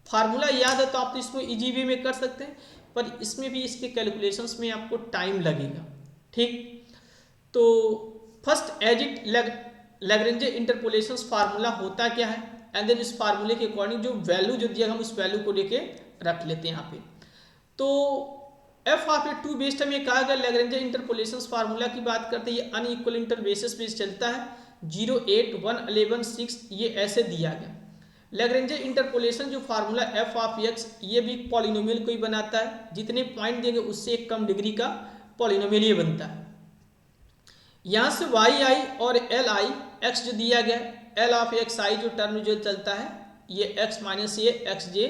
formula याद है तो आप तो इसको इजी वे में कर सकते हैं, पर इसमें भी इसके कैलकुलेशंस में आपको टाइम लगेगा। ठीक, तो first as it Lagrange interpolations formula होता क्या है, एंड देन इस फार्मूले के अकॉर्डिंग जो वैल्यू जो दिया हम उस वैल्यू को लेके रख लेते हैं यहाँ पे। तो एफ ऑफ ए 2 बेस्ड हमें कहा गया लैग्रेंज इंटरपोलेशंस फार्मूला की बात करते हैं, ये अनइक्वल इंटर बेसिस पे चलता है, 0, 8, 1, 11, 6 ये ऐसे दिया गया। लैग्रेंज इंटरपोलेशन जो फार्मूला एफ ऑफ एक्स ये भी पॉलिनोमियल को ही बनाता है, जितने पॉइंट देंगे उससे एक कम डिग्री का पॉलिनोमियल ये बनता है। यहाँ से वाई आई और एल आई एक्स जो दिया गया, एल ऑफ एक्स आई जो टर्म जो चलता है ये एक्स माइनस ये एक्स जे,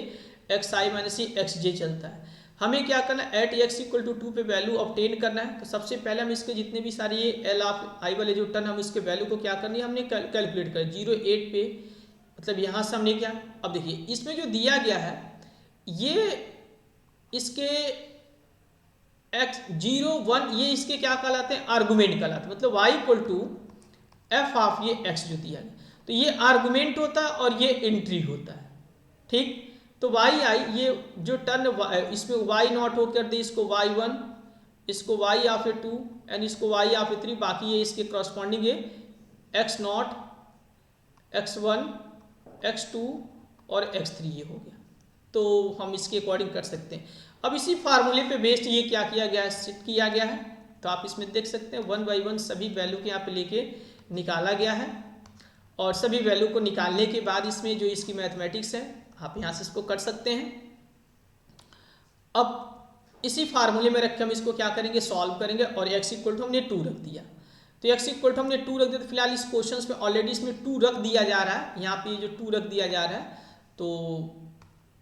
एक्स आई माइनस ये एक्स जे चलता है। हमें क्या करना है, एट एक्स इक्वल टू 2 पे वैल्यू ऑब्टेन करना है। तो सबसे पहले हम इसके जितने भी सारे ये एल ऑफ आई वाले जो टर्म हम इसके वैल्यू को क्या करनी है, हमने कैलकुलेट कर 0, 8 पे, मतलब यहाँ से हमने क्या, अब देखिए इसमें जो दिया गया है ये इसके x 0, 1 ये इसके क्या कहलाते हैं, आर्गुमेंट कहलाते हैं, मतलब y equal to F of ये x जो दिया गया, तो ये आर्गुमेंट होता है और ये एंट्री होता है। ठीक, तो वाई आई ये जो टर्न इसमें y नॉट हो कर दे, इसको y1, इसको y ऑफ ए 2 एंड इसको y ऑफ ए 3, बाकी ये इसके करस्पॉन्डिंग है x नॉट, x1, x2 और x3 ये हो गया। तो हम इसके अकॉर्डिंग कर सकते हैं। अब इसी फार्मूले पे बेस्ड ये क्या किया गया है, सेट किया गया है। तो आप इसमें देख सकते हैं 1 बाई 1 सभी वैल्यू के यहाँ पे लेके निकाला गया है, और सभी वैल्यू को निकालने के बाद इसमें जो इसकी मैथमेटिक्स है आप यहाँ से इसको कर सकते हैं। अब इसी फार्मूले में रख के हम इसको क्या करेंगे, सॉल्व करेंगे, और x इक्वल टू हमने 2 रख दिया। तो x इक्वल टू हमने 2 रख दिया, तो फिलहाल इस क्वेश्चन में ऑलरेडी इसमें 2 रख दिया जा रहा है, यहाँ पे जो 2 रख दिया जा रहा है, तो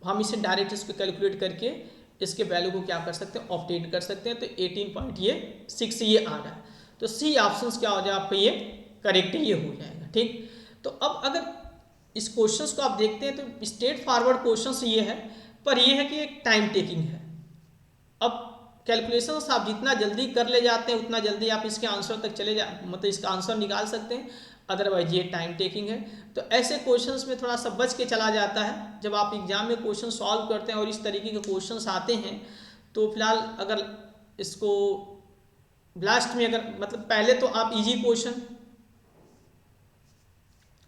हम इसे डायरेक्ट इसको कैलकुलेट करके इसके वैल्यू को क्या कर सकते हैं, ऑब्टेन कर सकते हैं। तो 18.6 ये आ रहा है, तो सी ऑप्शन क्या हो जाए आपका, ये करेक्ट ये हो जाएगा। ठीक, तो अब अगर इस क्वेश्चंस को आप देखते हैं तो स्ट्रेट फॉरवर्ड क्वेश्चंस ये है, पर ये है कि एक टाइम टेकिंग है। अब कैलकुलेशंस आप जितना जल्दी कर ले जाते हैं उतना जल्दी आप इसके आंसर तक चले जा, मतलब इसका आंसर निकाल सकते हैं, अदरवाइज ये टाइम टेकिंग है। तो ऐसे क्वेश्चंस में थोड़ा सा बच के चला जाता है। जब आप एग्जाम में क्वेश्चन सॉल्व करते हैं और इस तरीके के क्वेश्चंस आते हैं, तो फिलहाल अगर इसको लास्ट में अगर मतलब पहले तो आप इजी क्वेश्चन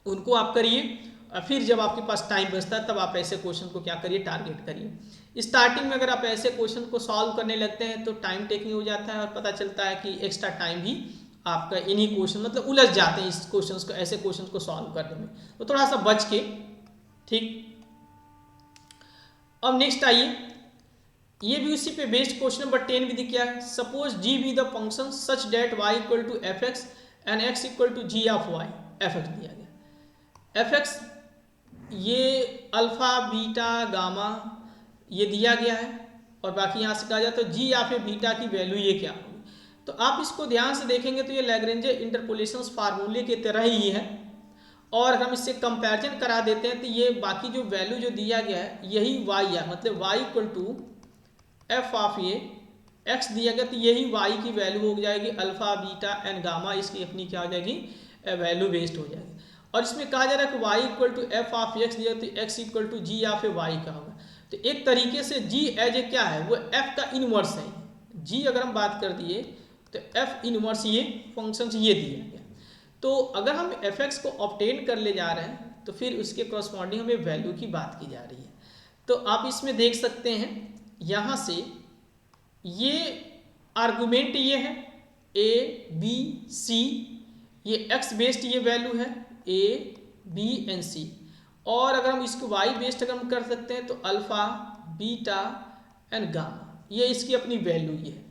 उनको आप करिए, और फिर जब आपके पास टाइम बचता है तब आप ऐसे क्वेश्चन को क्या करिए, टारगेट करिए। स्टार्टिंग में अगर आप ऐसे क्वेश्चन को सॉल्व करने लगते हैं तो टाइम टेकिंग हो जाता है, और पता चलता है कि एक्स्ट्रा टाइम भी आपका इन्हीं क्वेश्चन मतलब उलझ जाते हैं इस क्वेश्चन को, ऐसे क्वेश्चन को सॉल्व करने में। तो थोड़ा सा बच के ठीक। अब नेक्स्ट आइए, ये भी उसी पे बेस्ड क्वेश्चन नंबर 10 विधि क्या है, suppose G be the function such that Y equal to F X and X equal to G of Y. F X दिया गया, एफ एक्स ये अल्फा बीटा गामा ये दिया गया है, और बाकी यहाँ से कहा जाए तो जी या फिर बीटा की वैल्यू ये क्या होगी। तो आप इसको ध्यान से देखेंगे तो ये लैग्रेंज इंटरपोलेशन फार्मूले की तरह ही है, और हम इससे कंपैरिजन करा देते हैं तो ये बाकी जो वैल्यू जो दिया गया है यही वाई है, मतलब Y equal to F of a X दिया गया, तो यही वाई की वैल्यू हो जाएगी अल्फा बीटा एंड गामा, इसकी अपनी क्या हो जाएगी वैल्यू बेस्ड हो जाएगी। और इसमें कहा जा रहा है कि Y equal to F of X दिया तो X equal to G of a Y का होगा। तो एक तरीके से जी एज ए क्या है, वो एफ का इनवर्स है। जी अगर हम बात कर दिए तो एफ इनवर्स ये फंक्शन ये दिया गया। तो अगर हम एफ एक्स को ऑब्टेन कर ले जा रहे हैं तो फिर उसके कॉरस्पॉन्डिंग हमें वैल्यू की बात की जा रही है। तो आप इसमें देख सकते हैं यहाँ से ये आर्गुमेंट ये है ए बी सी, ये एक्स बेस्ड ये वैल्यू है ए बी एंड सी, और अगर हम इसको वाई बेस्ड अगर हम कर सकते हैं तो अल्फा बीटा एंड गामा, ये इसकी अपनी वैल्यू ये है।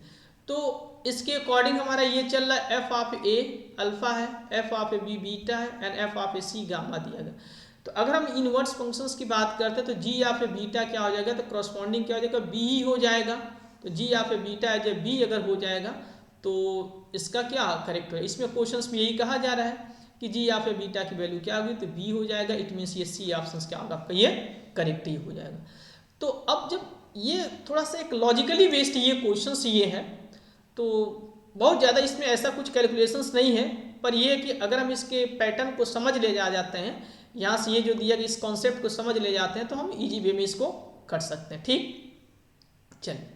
तो इसके अकॉर्डिंग हमारा ये चल रहा है एफ ऑफ ए अल्फा है, F of A B beta है and F of A C gamma दिया गया। तो अगर हम इनवर्स फंक्शंस की बात करते हैं तो जी ऑफ ए बीटा क्या हो जाएगा, तो क्रॉसपॉन्डिंग क्या हो जाएगा, बी ही हो जाएगा। तो G of A beta as A B अगर हो जाएगा तो इसका क्या करेक्ट है, इसमें क्वेश्चंस में यही कहा जा रहा है कि जी ऑफ ए बीटा की वैल्यू क्या होगी, तो बी हो जाएगा। इट मीन्स ये सी ऑप्शन क्या होगा आपका, ये करेक्ट ही हो जाएगा। तो अब जब ये थोड़ा सा एक लॉजिकली बेस्ड ये क्वेश्चंस ये है, तो बहुत ज़्यादा इसमें ऐसा कुछ कैलकुलेशंस नहीं है, पर ये है कि अगर हम इसके पैटर्न को समझ ले जाते हैं, यहाँ से ये जो दिया गया इस कॉन्सेप्ट को समझ ले जाते हैं तो हम इजी वे में इसको कर सकते हैं। ठीक, चलिए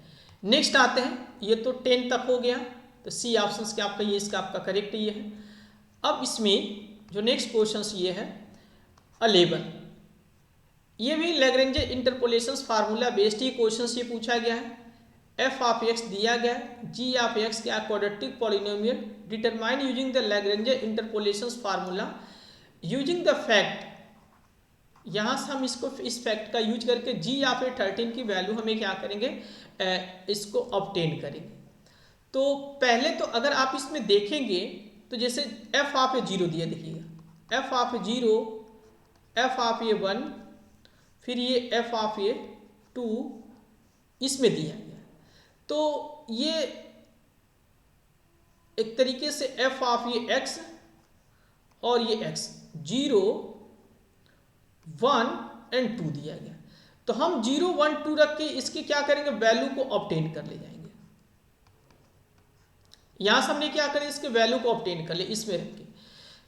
नेक्स्ट आते हैं। ये तो 10 तक हो गया, तो सी ऑप्शन क्या आपका ये इसका आपका करेक्ट ये है। अब इसमें जो नेक्स्ट क्वेश्चन ये है 11, ये भी लैग्रेंज इंटरपोलेशन फार्मूला बेस्ड ही क्वेश्चन ये पूछा गया है। एफ ऑफ एक्स दिया गया है, जी ऑफ एक्स क्या quadratic polynomial, determine using the Lagrange interpolation formula using the fact. यहाँ से हम इसको इस फैक्ट का यूज करके जी ऑफ ए 13 की वैल्यू हमें क्या करेंगे, इसको ऑब्टेन करेंगे। तो पहले तो अगर आप इसमें देखेंगे तो जैसे एफ ऑफ ए 0 दिया, देखिएगा F of A 0, F of A 1, फिर ये एफ ऑफ ए 2 इसमें दिया गया। तो ये एक तरीके से एफ ऑफ ये एक्स और ये एक्स 0 1 एंड 2 दिया गया। तो हम 0 1 2 रख के इसकी क्या करेंगे, वैल्यू को ऑब्टेन कर ले जाएंगे। यहां से हमने क्या करें, इसके वैल्यू को ऑब्टेन कर ले इसमें रख के।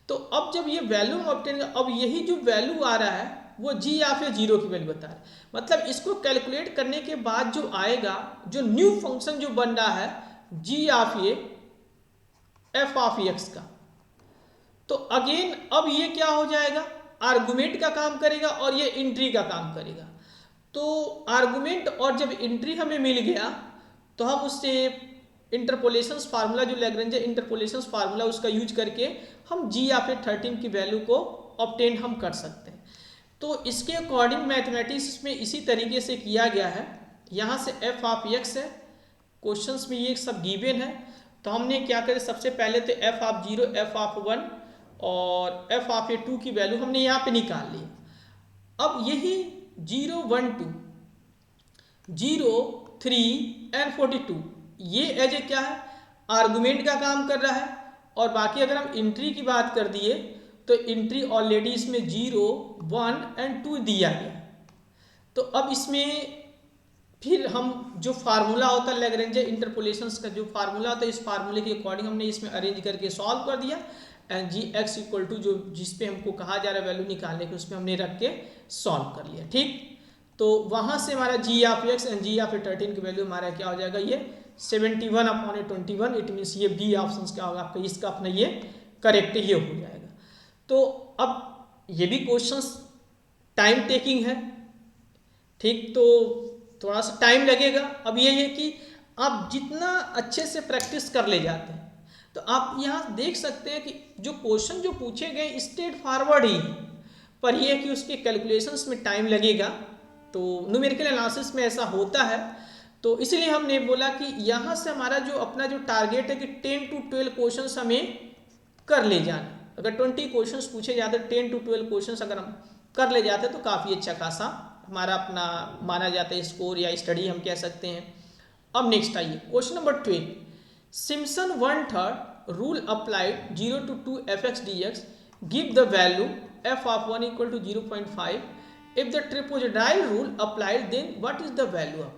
तो अब जब ये वैल्यू हम ऑब्टेन कर, अब यही जो वैल्यू आ रहा है वो जी या फिर 0 की वैल्यू बता रहा है। मतलब इसको कैलकुलेट करने के बाद जो आएगा, जो न्यू फंक्शन जो बन रहा है जी ऑफ ये एफ ऑफ एक्स का, तो अगेन अब ये क्या हो जाएगा, आर्गुमेंट का काम करेगा और ये एंट्री का काम करेगा। तो आर्गुमेंट और जब एंट्री हमें मिल गया तो हम उससे इंटरपोलेशन फार्मूला जो लैग्रेंज इंटरपोलेशन फार्मूला उसका यूज करके हम जी ऑफ ए 13 की वैल्यू को ऑब्टेन हम कर सकते हैं। तो इसके अकॉर्डिंग मैथमेटिक्स में इसी तरीके से किया गया है। यहाँ से एफ ऑफ एक्स है, क्वेश्चंस में ये सब गिवन है। तो हमने क्या करें, सबसे पहले तो एफ ऑफ 0, एफ ऑफ 1 और एफ ऑफ ए 2 की वैल्यू हमने यहाँ पे निकाल ली। अब यही 0 1 2 0 3 एंड 42 ये एज ए क्या है, आर्गुमेंट का काम कर रहा है। और बाकी अगर हम एंट्री की बात कर दिए तो एंट्री ऑलरेडी इसमें 0 1 एंड 2 दिया गया। तो अब इसमें फिर हम जो फार्मूला होता है लैग्रेंज इंटरपोलेशंस का जो फार्मूला होता है, इस फार्मूले के अकॉर्डिंग हमने इसमें अरेंज करके सॉल्व कर दिया। And G X equal to जो जिस पे हमको कहा जा रहा है वैल्यू निकालने के, उसमें हमने रख के सॉल्व कर लिया। ठीक, तो वहाँ से हमारा G of X and G of A 13 की वैल्यू हमारा क्या हो जाएगा, ये 71/21। इट मीन्स ये बी ऑप्शन क्या होगा आपका, इसका अपना ये करेक्ट ये हो जाएगा। तो अब ये भी क्वेश्चंस टाइम टेकिंग है। ठीक, तो थोड़ा सा टाइम लगेगा। अब ये है कि आप जितना अच्छे से प्रैक्टिस कर ले जाते हैं तो आप यहाँ देख सकते हैं कि जो क्वेश्चन जो पूछे गए स्ट्रेट फॉरवर्ड ही है, पर यह है कि उसके कैलकुलेशंस में टाइम लगेगा। तो न्यूमेरिकल एनालिसिस में ऐसा होता है, तो इसलिए हमने बोला कि यहाँ से हमारा जो अपना जो टारगेट है कि 10 to 12 क्वेश्चंस हमें कर ले जाना। अगर 20 क्वेश्चंस पूछे जाते, 10 to 12 क्वेश्चंस अगर हम कर ले जाते तो काफ़ी अच्छा खासा हमारा अपना माना जाता है स्कोर या स्टडी हम कह सकते हैं। अब नेक्स्ट आइए question number 12। Simpson 1/3 rule applied 0 to 2 fx dx give the value f of 1 equal to 0.5। If the trapezoidal rule applied then what is the value of,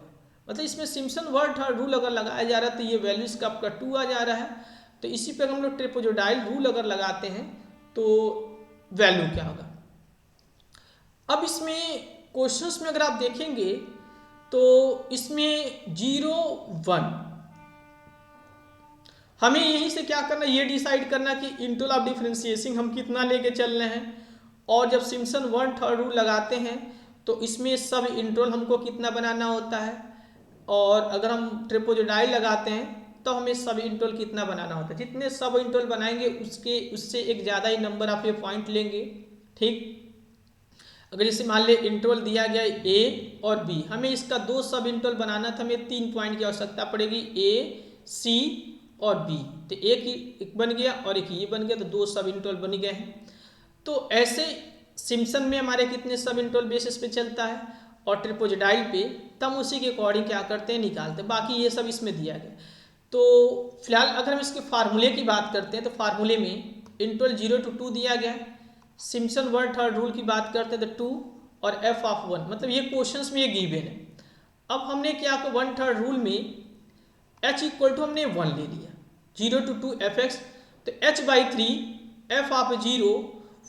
मतलब इसमें सिम्पसन 1/3 रूल अगर लगाया जा रहा है तो ये वैल्यू इसका आपका 2 आ जा रहा है। तो इसी पर हम लोग ट्रिपोजिडाइल रूल अगर लगाते हैं तो वैल्यू क्या होगा। अब इसमें क्वेश्चंस में अगर आप देखेंगे तो इसमें 0 1 हमें यहीं से क्या करना, ये डिसाइड करना कि इंटीग्रल ऑफ डिफरेंशिएशन हम कितना लेके चल रहे हैं। और जब सिम्पसन 1/3 रूल लगाते हैं तो इसमें सब इंटीग्रल हमको कितना बनाना होता है, और अगर हम ट्रिपोजिडाइल लगाते हैं तो हमें सब इंटीग्रल कितना बनाना होता है। जितने सब इंटीग्रल बनाएंगे उससे एक ज़्यादा ही नंबर आप ये पॉइंट लेंगे। ठीक, अगर जैसे मान ले इंटीग्रल दिया गया ए और बी, हमें इसका 2 सब इंटीग्रल बनाना था, हमें 3 पॉइंट की आवश्यकता पड़ेगी, ए सी और बी। तो एक बन गया और एक ये बन गया, तो 2 सब इंटीग्रल बन गए हैं। तो ऐसे सिम्पसन में हमारे कितने सब इंटीग्रल बेसिस पे चलता है और ट्रिपोजिडाइल पे, तब उसी के अकॉर्डिंग क्या करते हैं, निकालते हैं। बाकी ये सब इसमें दिया गया। तो फिलहाल अगर हम इसके फार्मूले की बात करते हैं तो फार्मूले में इंटीग्रल 0 to 2 दिया गया है। सिम्पसन 1/3 रूल की बात करते हैं तो 2 और f of 1, मतलब ये क्वेश्चंस में ये गिवन है। अब हमने क्या आपको 1/3 रूल में h इक्वल टू हमने 1 ले लिया, 0 to 2 fx, तो h/3 f of 0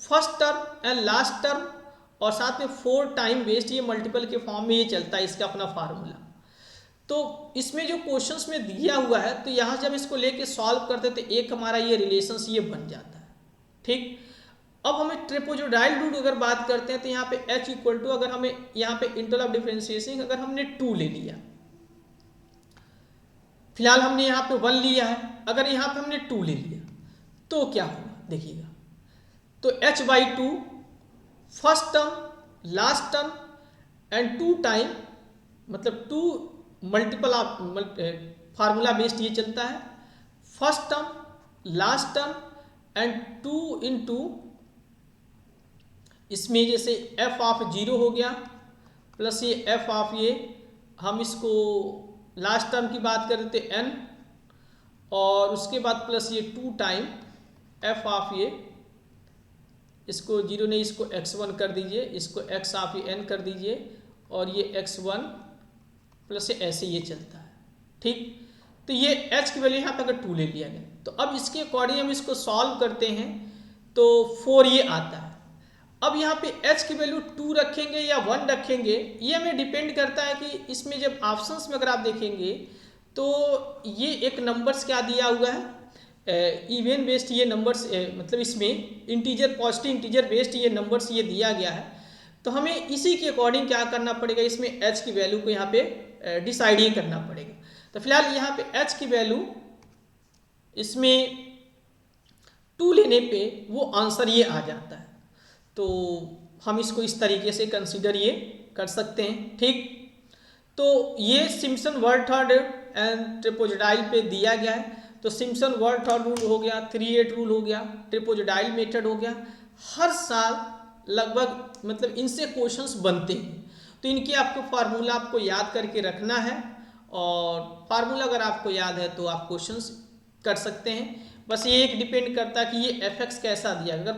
first term and last term और साथ में 4 टाइम वेस्ट, ये मल्टीपल के फॉर्म में ये चलता है इसका अपना फार्मूला। तो इसमें जो क्वेश्चंस में दिया हुआ है तो यहाँ जब इसको लेके सॉल्व करते तो एक हमारा ये रिलेशंस ये बन जाता है। ठीक, अब हमें ट्रिपोजिडाइल रूल अगर बात करते हैं तो यहाँ पे h इक्वल टू, अगर हमें यहाँ पे इंटीग्रल ऑफ डिफरेंशिएशन अगर हमने 2 ले लिया, फिलहाल हमने यहाँ पे 1 लिया है, अगर यहाँ पे हमने 2 ले लिया तो क्या होगा देखिएगा। तो h/2 first term last term and 2 time, मतलब 2 मल्टीपल फार्मूला बेस्ड ये चलता है, first term last term and 2 into, इसमें जैसे f ऑफ 0 हो गया प्लस ये f ऑफ ये, हम इसको लास्ट टर्म की बात कर देते n, और उसके बाद प्लस ये 2 टाइम f ऑफ ये, इसको 0 नहीं इसको x1 कर दीजिए, इसको x ऑफ ये n कर दीजिए, और ये x1 प्लस ये ऐसे ये चलता है। ठीक, तो ये h की वैल्यू यहाँ पे अगर 2 ले लिया गया तो अब इसके अकॉर्डिंग हम इसको सॉल्व करते हैं तो 4 ये आता है। अब यहाँ पे h की वैल्यू 2 रखेंगे या 1 रखेंगे, ये हमें डिपेंड करता है कि इसमें जब ऑप्शंस में अगर आप देखेंगे तो ये एक नंबर्स क्या दिया हुआ है, इवन बेस्ड ये नंबर्स, मतलब इसमें इंटीजर पॉजिटिव इंटीजर बेस्ड ये नंबर्स ये दिया गया है। तो हमें इसी के अकॉर्डिंग क्या करना पड़ेगा, इसमें h की वैल्यू को यहाँ पे डिसाइड ही करना पड़ेगा। तो फिलहाल यहाँ पे h की वैल्यू इसमें 2 लेने पे वो आंसर ये आ जाता है। तो हम इसको इस तरीके से कंसीडर ये कर सकते हैं। ठीक, तो ये सिम्पसन 1/3 एंड ट्रिपोजिडाइल पे दिया गया है। तो सिम्पसन 1/3 रूल हो गया, 3/8 रूल हो गया, ट्रिपोजिडाइल मेथड हो गया। हर साल लगभग मतलब इनसे क्वेश्चंस बनते हैं, तो इनके आपको फार्मूला आपको याद करके रखना है, और फार्मूला अगर आपको याद है तो आप क्वेश्चंस कर सकते हैं। बस ये एक डिपेंड करता है कि ये fx कैसा दिया। अगर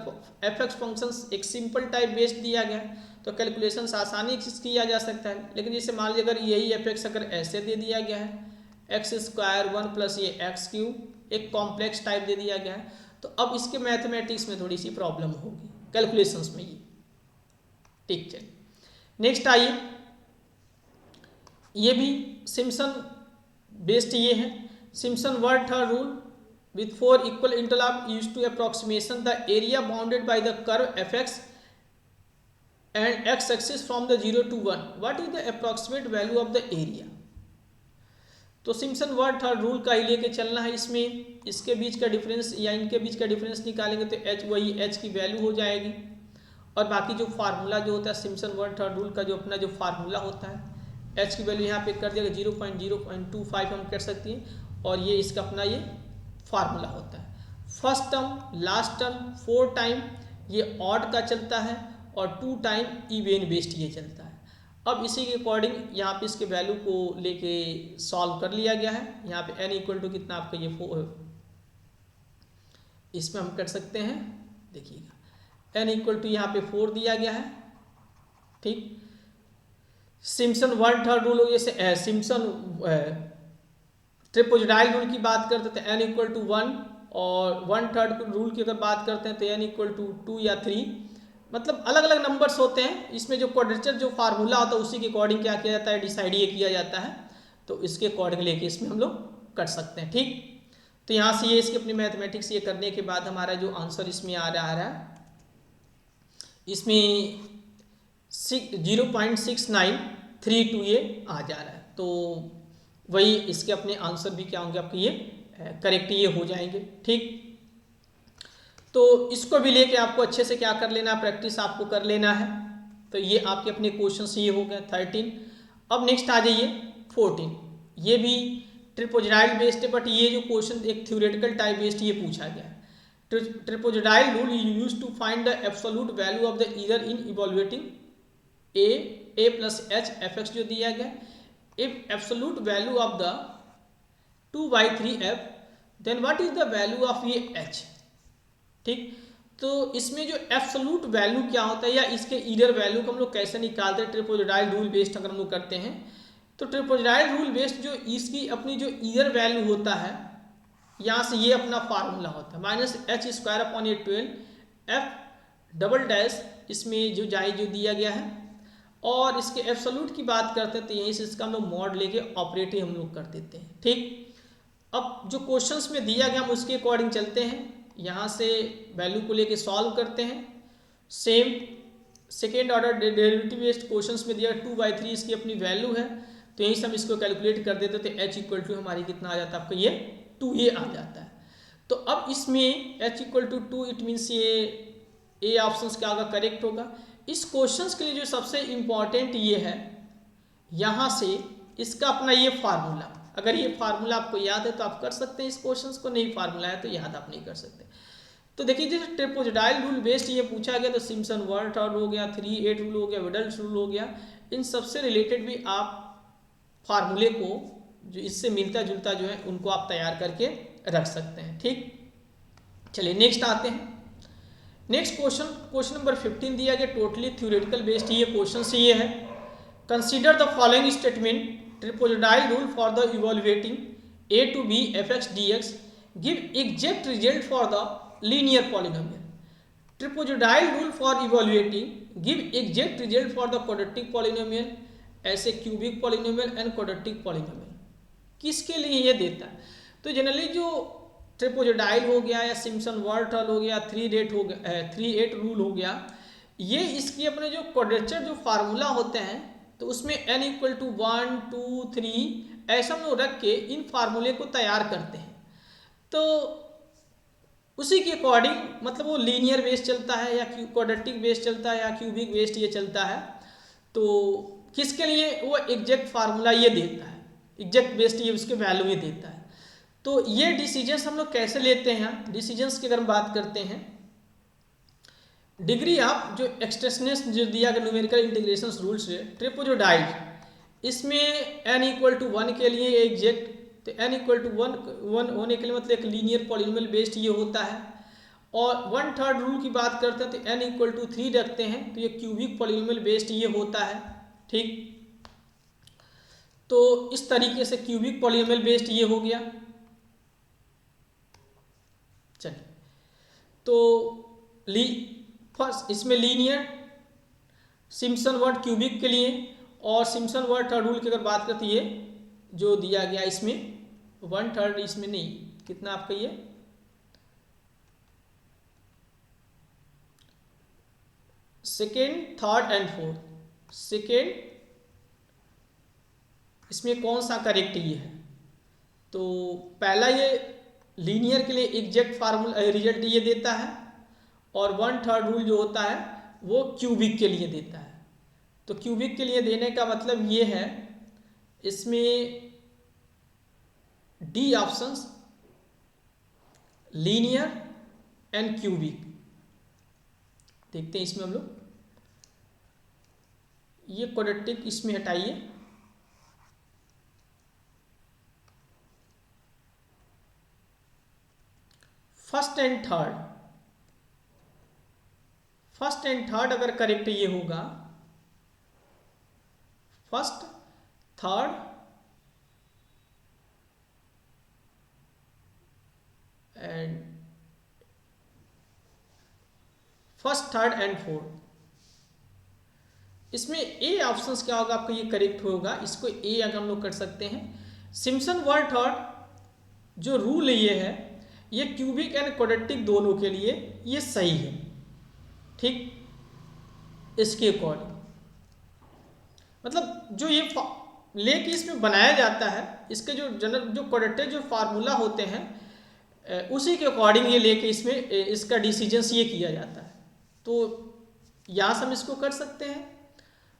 fx फंक्शंस एक सिंपल टाइप बेस्ड दिया गया तो कैलकुलेशंस आसानी से किया जा सकता है, लेकिन जैसे मान लीजिए अगर यही fx अगर ऐसे दे दिया गया है, x² 1 प्लस ये x³ एक कॉम्प्लेक्स टाइप दे दिया गया है, तो अब इसके मैथमेटिक्स में थोड़ी सी प्रॉब्लम होगी कैलकुलेशंस में ये। ठीक, चलिए नेक्स्ट आइए, ये भी सिम्पसन बेस्ड ये है। Simpson 1/3 rule with 4 equal interval used to approximation the area bounded by the curve fx and x axis from the 0 to 1. What is the approximate value of the area? तो Simpson 1/3 rule का ही लेके चलना है। इसमें इसके बीच का difference या इनके बीच का डिफरेंस निकालेंगे तो h वही h की वैल्यू हो जाएगी, और बाकी जो फार्मूला जो होता है सिम्पसन वन थर्ड रूल का जो अपना जो फार्मूला होता है, एच की वैल्यू यहाँ पे कर दिया 0.025 हम कर सकते हैं, और ये इसका अपना ये फार्मूला होता है। First term, last term, 4 time ये ऑड का चलता है और 2 टाइम इवन बेस्ड ये चलता है। अब इसी के अकॉर्डिंग यहाँ पे इसके वैल्यू को लेके सॉल्व कर लिया गया है। यहाँ पे n इक्वल टू कितना आपका ये 4, इसमें हम कर सकते हैं, देखिएगा n इक्वल टू यहाँ पे 4 दिया गया है, ठीक। सिम्पसन वन थर्ड रूल हो, जैसे सिम्पसन ट्रिपोजिडाइल रूल की बात करते हैं n इक्वल टू 1, और वन थर्ड रूल की अगर बात करते हैं तो n इक्वल टू 2 या 3, मतलब अलग अलग नंबर्स होते हैं। इसमें जो क्वाड्रेचर जो फार्मूला होता है उसी के अकॉर्डिंग क्या किया जाता है, डिसाइड ये किया जाता है, तो इसके अकॉर्डिंग लेके इसमें हम लोग कर सकते हैं, ठीक। तो यहाँ से ये इसकी अपनी मैथमेटिक्स ये करने के बाद हमारा जो आंसर इसमें आ रहा है, इसमें 0.6932 ये आ जा रहा है। तो वही इसके अपने आंसर भी क्या होंगे आपके ये करेक्ट ये हो जाएंगे, ठीक। तो इसको भी लेके आपको अच्छे से क्या कर लेना है, प्रैक्टिस आपको कर लेना है। तो ये आपके अपने क्वेश्चन ये हो गए 13। अब नेक्स्ट आ जाइए 14, ये भी ट्रिपोजिडाइल बेस्ड है, बट ये जो क्वेश्चन एक थ्योरेटिकल टाइप बेस्ड ये पूछा गया है। Trapezoidal rule use to find the absolute value of the either in evaluating a plus h fx जो दिया गया, if absolute value of the 2/3f then what is the value of ये h, ठीक। तो इसमें जो एब्सोल्यूट वैल्यू क्या होता है या इसके ईदर वैल्यू को हम लोग कैसे निकालते हैं ट्रिपोजिडाइल रूल बेस्ड अगर हम लोग करते हैं, तो ट्रिपोजिडाइल रूल बेस्ड जो इसकी अपनी जो ईदर वैल्यू होता है, यहाँ से ये अपना फार्मूला होता है -h² f डबल डैश, इसमें जो जाई जो दिया गया है, और इसके एब्सोल्यूट की बात करते हैं तो यहीं से इसका हम लोग मॉड लेके ऑपरेटिव हम लोग कर देते हैं, ठीक। अब जो क्वेश्चंस में दिया गया हम उसके अकॉर्डिंग चलते हैं, यहाँ से वैल्यू को लेके सॉल्व करते हैं। Same second order derivative based questions में दिया 2/3 इसकी अपनी वैल्यू है, तो यहीं से हम इसको कैलकुलेट कर देते तो h इक्वल टू हमारी कितना आ जाता है आपका ये 2 ये आ जाता है। तो अब इसमें h equal to 2 it means ये ए ऑप्शन क्या होगा, करेक्ट होगा। इस क्वेश्चंस के लिए जो सबसे इम्पॉर्टेंट ये है, यहाँ से इसका अपना ये फार्मूला, अगर ये फार्मूला आपको याद है तो आप कर सकते हैं इस क्वेश्चंस को, नहीं फार्मूला है तो याद आप नहीं कर सकते। तो देखिए जैसे ट्रिपोजिडाइल रूल बेस्ड ये पूछा गया, तो सिम्पसन वन थर्ड हो गया, 3/8 रूल हो गया, विडल्स रूल हो गया, इन सबसे रिलेटेड भी आप फार्मूले को जो इससे मिलता जुलता जो है उनको आप तैयार करके रख सकते हैं, ठीक। चलिए नेक्स्ट आते हैं। नेक्स्ट क्वेश्चन नंबर 15 दिया गया, टोटली थ्योरेटिकल बेस्ड ये क्वेश्चन से ये है, consider the following statement trapezoidal rule for the evaluating a to b fx dx give exact result for the linear polynomial. Trapezoidal rule for evaluating give exact result for the quadratic polynomial, ऐसे cubic polynomial and quadratic polynomial, किसके लिए ये देता है। तो generally जो ट्रिपोजिडाइल हो गया या सिम्पसन वन थर्ड हो गया, 3/8 रूल हो गया, ये इसकी अपने जो क्वाड्रेचर जो फार्मूला होते हैं तो उसमें n इक्वल टू 1 2 3 ऐसा हम लोग रख के इन फार्मूले को तैयार करते हैं। तो उसी के अकॉर्डिंग मतलब वो लीनियर बेस चलता है या क्वाड्रेटिक बेस चलता है या क्यूबिक बेस्ड ये चलता है, तो किसके लिए वो एग्जैक्ट फार्मूला ये देता है, एग्जैक्ट बेस्ड ये उसके वैल्यू ये देता है। तो ये डिसीजंस हम लोग कैसे लेते हैं, डिसीजंस की अगर हम बात करते हैं, डिग्री ऑफ जो एक्सटेंशनेस जो दिया गया न्यूमेरिकल इंटीग्रेशन रूल्स है ट्रिपोजिडाइल, इसमें n इक्वल टू 1 के लिए एग्जैक्ट, तो n इक्वल टू 1 होने के लिए मतलब एक लीनियर पॉलिनोमियल बेस्ड ये होता है, और 1/3 रूल की बात करते हैं तो n इक्वल टू 3 रखते हैं तो ये क्यूबिक पॉलिनोमियल बेस्ड ये होता है, ठीक। तो इस तरीके से क्यूबिक पॉलिनोमियल बेस्ड ये हो गया। चलिए तो फर्स्ट इसमें लीनियर सिम्पसन वन क्यूबिक के लिए, और सिम्पसन वन थर्ड रूल की अगर बात करते ये जो दिया गया इसमें 1/3 इसमें नहीं, कितना आपका ये second third and fourth, second इसमें कौन सा करेक्ट ये है। तो पहला ये लीनियर के लिए एग्जैक्ट फार्मूला रिजल्ट ये देता है, और 1/3 रूल जो होता है वो क्यूबिक के लिए देता है। तो क्यूबिक के लिए देने का मतलब ये है, इसमें D options linear and cubic. देखते हैं इसमें हम लोग, ये क्वाड्रेटिक इसमें हटाइए, फर्स्ट एंड थर्ड अगर करेक्ट ये होगा, फर्स्ट थर्ड एंड फोर्थ, इसमें ए ऑप्शंस क्या होगा आपको, ये करेक्ट होगा, इसको ए अगर हम लोग कर सकते हैं। सिम्पसन वर्ड थर्ड जो रूल ये है, ये क्यूबिक एंड क्वाड्रेटिक दोनों के लिए ये सही है, ठीक। इसके अकॉर्डिंग मतलब जो ये लेके इसमें बनाया जाता है, इसके जो जनरल जो क्वाड्रेटिक जो फार्मूला होते हैं उसी के अकॉर्डिंग ये लेके इसमें इसका डिसीजंस ये किया जाता है। तो यहाँ से हम इसको कर सकते हैं,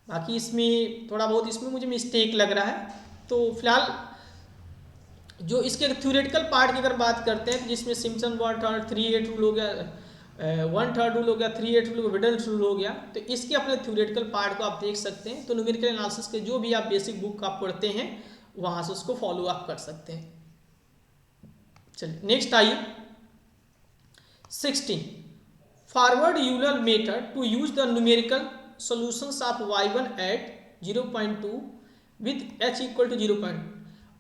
बाकी इसमें थोड़ा बहुत इसमें मुझे मिस्टेक लग रहा है। तो फिलहाल जो इसके थ्योरेटिकल पार्ट की अगर बात करते हैं, तो जिसमें सिम्पसन वर्ड थर्ड 3/8 रूल हो गया, 1/3 रूल हो गया, 3/8 रूल, विडल रूल हो गया, तो इसके अपने थ्योरेटिकल पार्ट को आप देख सकते हैं। तो न्यूमेरिकल एनालिसिस के जो भी आप बेसिक बुक आप पढ़ते हैं वहाँ से उसको फॉलो आप कर सकते हैं। चलिए नेक्स्ट आइए 16, forward Euler method to use the numerical solutions of y1 at 0.2 with h equal to 0.2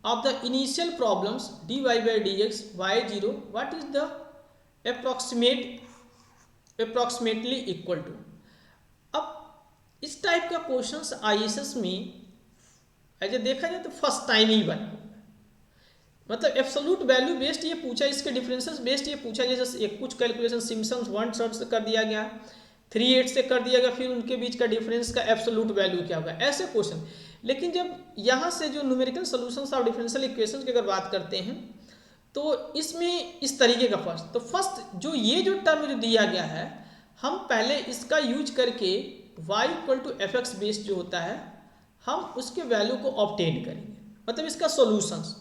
of the initial problems dy by dx y0 what is the approximately equal to। अब इस type का questions ISS में ऐसे देखा जाए तो first time ही बना, मतलब एब्सोल्यूट वैल्यू बेस्ड ये पूछा, इसके डिफरेंसेस बेस्ड ये पूछा, जैसे एक कुछ कैलकुलेशन सिम्पसन 1/3 से कर दिया गया, 3/8 से कर दिया गया, फिर उनके बीच का डिफरेंस का एब्सोल्यूट वैल्यू क्या होगा, ऐसे क्वेश्चन। लेकिन जब यहाँ से जो numerical solutions of differential equations की अगर बात करते हैं, तो इसमें इस तरीके का फर्स्ट जो ये जो टर्म जो दिया गया है, हम पहले इसका यूज करके y = fx बेस्ड जो होता है, हम उसके वैल्यू को ऑब्टेन करेंगे, मतलब इसका सॉल्यूशंस।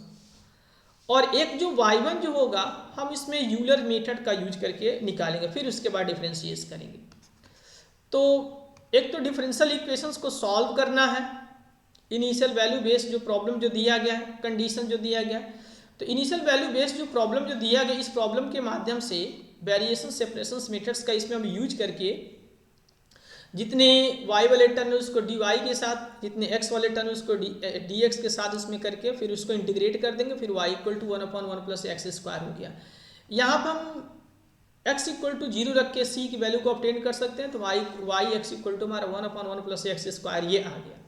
और एक जो y1 जो होगा, हम इसमें यूलर मेथड का यूज करके निकालेंगे, फिर उसके बाद डिफरेंशिएट करेंगे। तो एक तो डिफरेंशियल इक्वेशंस को सॉल्व करना है, इनिशियल वैल्यू बेस्ड जो प्रॉब्लम जो दिया गया है, कंडीशन जो दिया गया है, तो इनिशियल वैल्यू बेस्ड जो प्रॉब्लम जो दिया गया, इस प्रॉब्लम के माध्यम से वेरिएशन सेपरेशन मेथड्स का इसमें हम यूज करके जितने y वाले टर्म है उसको dy के साथ, जितने x वाले टर्म है उसको dx के साथ उसमें करके फिर उसको इंटीग्रेट कर देंगे, फिर y = 1/1 + x² हो गया। यहाँ पर हम x = 0 रख के c की वैल्यू को ऑब्टेन कर सकते हैं, तो y x = हमारा 1/1 + x² ये आ गया।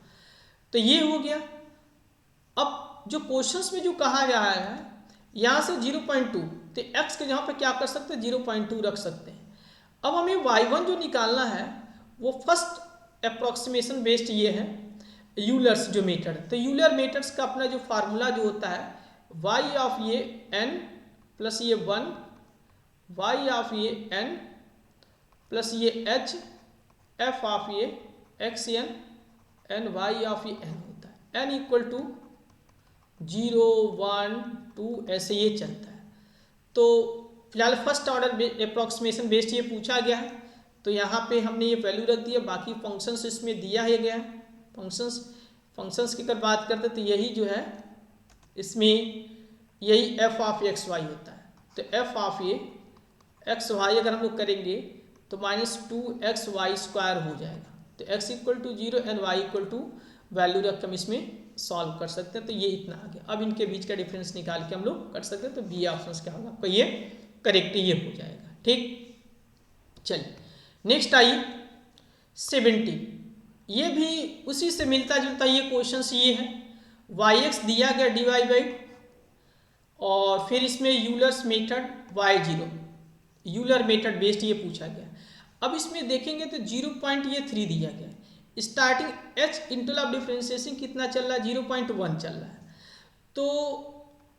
तो ये हो गया। अब जो क्वेश्चंस में जो कहा गया है यहाँ से 0.2, तो x के जहाँ पे क्या कर सकते हैं 0.2 रख सकते हैं। अब हमें y1 जो निकालना है वो फर्स्ट अप्रॉक्सीमेशन बेस्ड ये है यूलर्स जो मेथड। तो यूलर मेथड्स का अपना जो फार्मूला जो होता है y ऑफ ये n प्लस ये 1, y ऑफ ये n प्लस ये h, f ऑफ ये xn एंड y ऑफ ये n होता है। n = 0, 1, 2 ऐसे ये चलता है। तो फिलहाल फर्स्ट ऑर्डर अप्रॉक्सीमेशन बेस्ड ये पूछा गया है, तो यहाँ पे हमने ये वैल्यू रख दिया, बाकी फंक्शंस इसमें दिया है गया है। फंक्शंस की अगर बात करते तो यही जो है इसमें यही f ऑफ x y होता है। तो f ऑफ ये x y अगर हम लोग करेंगे तो -2xy² हो जाएगा। तो x = 0 एंड y = वैल्यू रख के हम इसमें सॉल्व कर सकते हैं। तो ये इतना आ गया। अब इनके बीच का डिफरेंस निकाल के हम लोग कर सकते हैं। तो बी ऑप्शन क्या होगा आपका, ये करेक्ट ये हो जाएगा। ठीक, चलिए नेक्स्ट आइए 70। ये भी उसी से मिलता जुलता ये क्वेश्चन ये है, yx दिया गया dy/, और फिर इसमें Euler's method y0 Euler method based ये पूछा गया। अब इसमें देखेंगे तो 0.3 दिया गया, starting h interval of differentiation कितना चल रहा है 0.1 चल रहा है। तो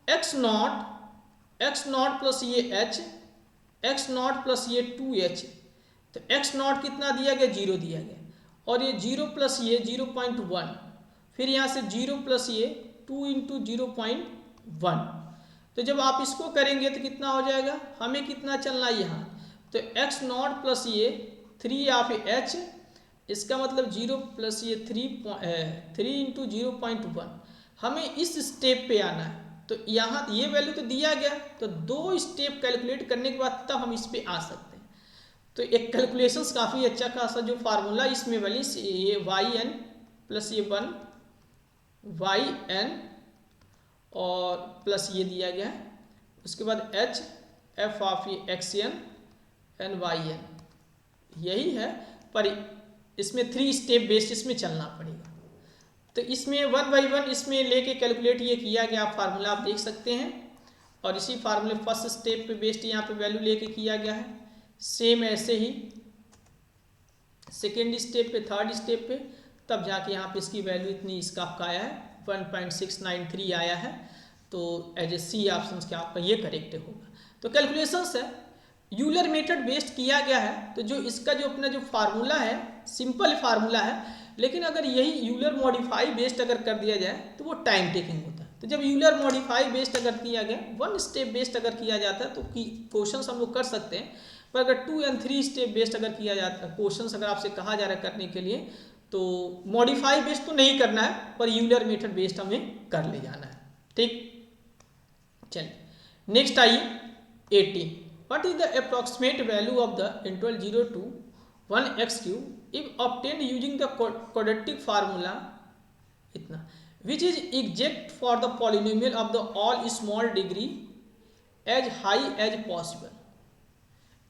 x0 प्लस ये h, x0 प्लस ये 2h, तो एक्स नॉट कितना दिया गया, 0 दिया गया, और ये 0 प्लस ये 0.1, फिर यहाँ से 0 प्लस ये 2 इंटू 0.1। तो जब आप इसको करेंगे तो कितना हो जाएगा, हमें कितना चलना है यहाँ, तो एक्स नॉट प्लस ये 3 या फिर एच, इसका मतलब 0 प्लस ये 3 इंटू 0.1, हमें इस स्टेप पे आना है। तो यहाँ ये वैल्यू तो दिया गया, तो 2 स्टेप कैलकुलेट करने के बाद तब हम इस पे आ सकते हैं। तो एक कैलकुलेशंस काफ़ी अच्छा खासा जो फार्मूला इसमें वाली ये वाई एन प्लस ये 1 वाई एन और प्लस ये दिया गया है, उसके बाद एच एफ ऑफ ये एक्स एन वाई एन, यही है। पर इसमें 3 स्टेप बेस्ड इसमें चलना पड़ेगा। तो इसमें 1 बाई 1 इसमें लेके कैलकुलेट ये किया गया, फार्मूला आप देख सकते हैं, और इसी फार्मूले फर्स्ट स्टेप पे बेस्ड यहाँ पे वैल्यू लेके किया गया है। सेम ऐसे ही सेकेंड स्टेप पे, थर्ड स्टेप पे, तब जाके यहाँ पे इसकी वैल्यू इतनी इसका आपका आया है 1.693 आया है। तो एज ए सी ऑप्शन क्या आपका ये करेक्ट होगा। तो कैलकुलेशंस है यूलर मेथड बेस्ड किया गया है। तो जो इसका जो अपना जो फार्मूला है सिंपल फार्मूला है, लेकिन अगर यही यूलर मॉडिफाई बेस्ड अगर कर दिया जाए तो वो टाइम टेकिंग होता है। तो जब यूलर मॉडिफाई बेस्ड अगर किया गया, 1 स्टेप बेस्ड अगर किया जाता है तो क्वेश्चन हम लोग कर सकते हैं, पर अगर 2 एंड 3 स्टेप बेस्ड अगर किया जाता है क्वेश्चन अगर आपसे कहा जा रहा है करने के लिए, तो मॉडिफाई बेस्ड तो नहीं करना है, पर यूलर मेथड बेस्ड हमें कर ले जाना है। ठीक, चलिए नेक्स्ट आइए 18। What is the approximate value of the interval 0 to 1x cube if obtained using the quadratic formula इतना, which is exact for the polynomial of the all small degree as high as possible।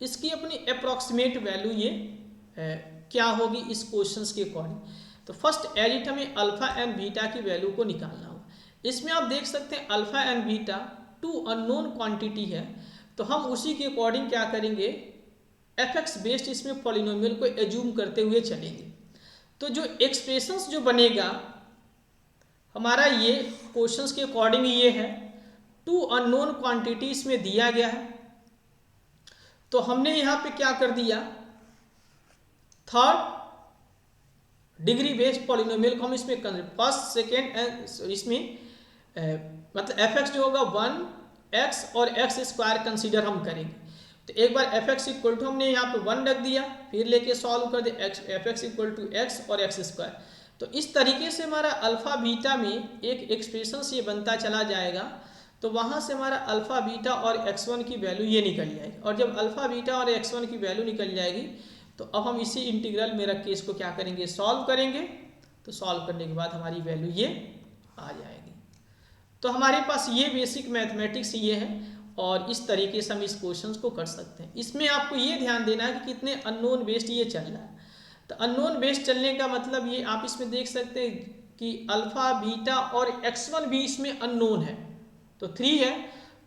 इसकी अपनी approximate value ये क्या होगी इस questions के according. तो first as it हमें अल्फा एंड बीटा की वैल्यू को निकालना होगा। इसमें आप देख सकते हैं alpha and beta 2 unknown quantity है, तो हम उसी के अकॉर्डिंग क्या करेंगे, एफ बेस्ड इसमें पॉलिनोमियल को एज्यूम करते हुए चलेंगे। तो जो एक्सप्रेशंस जो बनेगा हमारा ये क्वेश्चंस के अकॉर्डिंग ये है, 2 अननोन क्वांटिटी इसमें दिया गया है, तो हमने यहाँ पे क्या कर दिया, थर्ड डिग्री बेस्ड पॉलिनोमियल को हम इसमें फर्स्ट सेकेंड इसमें मतलब एफ जो होगा 1x और x स्क्वायर कंसीडर हम करेंगे। तो एक बार एफ एक्स इक्वल टू हमने यहाँ पे 1 रख दिया, फिर लेके सॉल्व कर दिया F X equal to X और एक्स स्क्वायर। तो इस तरीके से हमारा अल्फा बीटा में एक एक्सप्रेशन ये बनता चला जाएगा। तो वहाँ से हमारा अल्फा बीटा और x1 की वैल्यू ये निकल जाएगी, और जब अल्फा बीटा और x1 की वैल्यू निकल जाएगी तो अब हम इसी इंटीग्रल में रख के इसको क्या करेंगे, सॉल्व करेंगे। तो सॉल्व करने के बाद हमारी वैल्यू ये आ जाएगी। तो हमारे पास ये बेसिक मैथमेटिक्स ये है, और इस तरीके से हम इस क्वेश्चन को कर सकते हैं। इसमें आपको ये ध्यान देना है कि कितने अननोन बेस्ड ये चल रहा है। तो अननोन बेस्ड चलने का मतलब ये आप इसमें देख सकते हैं कि अल्फा बीटा और x1 भी इसमें अननोन है, तो 3 है।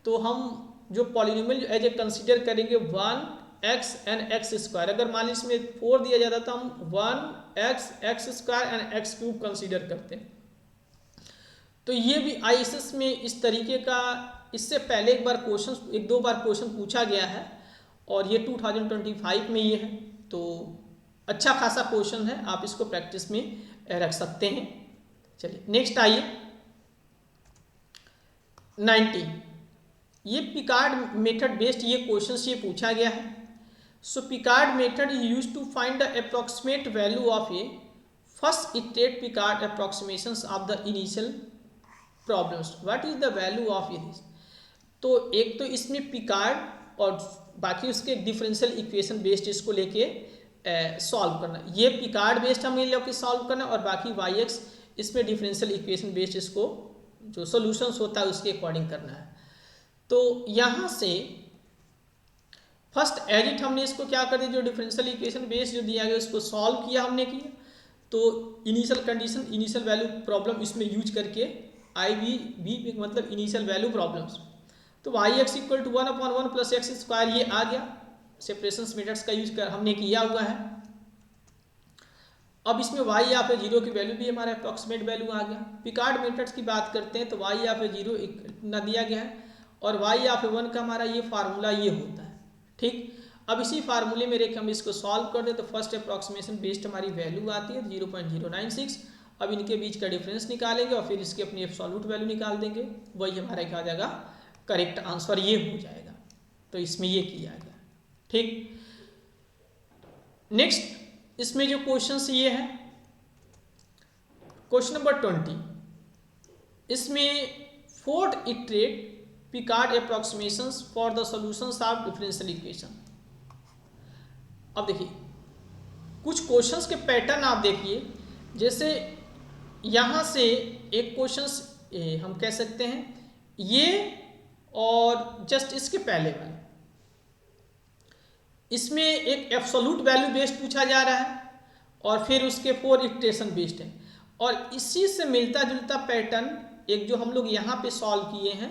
तो हम जो पॉलिनोमियल एज ए कंसीडर करेंगे 1x एंड एक्स स्क्वायर। अगर मान लीजिए इसमें 4 दिया जाता तो हम 1x x square and x cube consider करते हैं। तो ये भी आईएसएस में इस तरीके का इससे पहले एक दो बार क्वेश्चन पूछा गया है, और ये 2025 में ये है। तो अच्छा खासा क्वेश्चन है, आप इसको प्रैक्टिस में रख सकते हैं। चलिए नेक्स्ट आइए 19। ये पिकार्ड मेथड बेस्ड ये क्वेश्चन ये पूछा गया है। So Picard method is used to find the approximate value of a first iterate Picard approximations of the initial problems. What is the value of this. तो एक तो इसमें पिकार्ड और बाकी उसके डिफरेंशियल इक्वेशन बेस्ड इसको लेके सॉल्व करना। ये पिकार्ड बेस्ड हमें लेके सॉल्व करना, और बाकी वाई एक्स इसमें डिफरेंशियल इक्वेशन बेस्ड इसको जो सॉल्यूशंस होता है उसके अकॉर्डिंग करना है। तो यहाँ से फर्स्ट एज इट हमने इसको क्या कर दिया, जो डिफरेंशियल इक्वेशन बेस्ड जो दिया गया उसको सॉल्व किया हमने किया। तो initial condition initial value problem इसमें यूज करके IVV मतलब इनिशियल वैल्यू प्रॉब्लम्स। तो Y X equal to 1/1 plus X square ये आ गया, सेपरेशन मेथड्स का यूज कर हमने किया हुआ है। अब इसमें वाई यहाँ पे 0 की वैल्यू भी हमारा अप्रॉक्सीमेट वैल्यू आ गया। पिकार्ड मेथड्स की बात करते हैं तो वाई यहाँ पे 0 न दिया गया है, और वाई यहाँ पे 1 का हमारा ये फार्मूला ये होता है। ठीक, अब इसी फार्मूले में रेख हम इसको सॉल्व कर दे तो फर्स्ट अप्रॉक्सीमेशन बेस्ड हमारी वैल्यू आती है 0.096। अब इनके बीच का डिफरेंस निकालेंगे और फिर इसकी अपनी एब्सोल्यूट वैल्यू निकाल देंगे, वही हमारा क्या आ जाएगा, करेक्ट आंसर ये हो जाएगा। तो इसमें ये किया गया। ठीक, नेक्स्ट इसमें जो क्वेश्चन ये है क्वेश्चन नंबर 20, इसमें fourth iterate Picard approximations for the solutions of differential equation. अब देखिए कुछ क्वेश्चंस के पैटर्न आप देखिए, जैसे यहाँ से एक क्वेश्चन हम कह सकते हैं ये और जस्ट इसके पहले वाले, इसमें एक एब्सोल्यूट वैल्यू बेस्ड पूछा जा रहा है और फिर उसके 4 इटरेशन बेस्ड है। और इसी से मिलता जुलता पैटर्न एक जो हम लोग यहाँ पे सॉल्व किए हैं,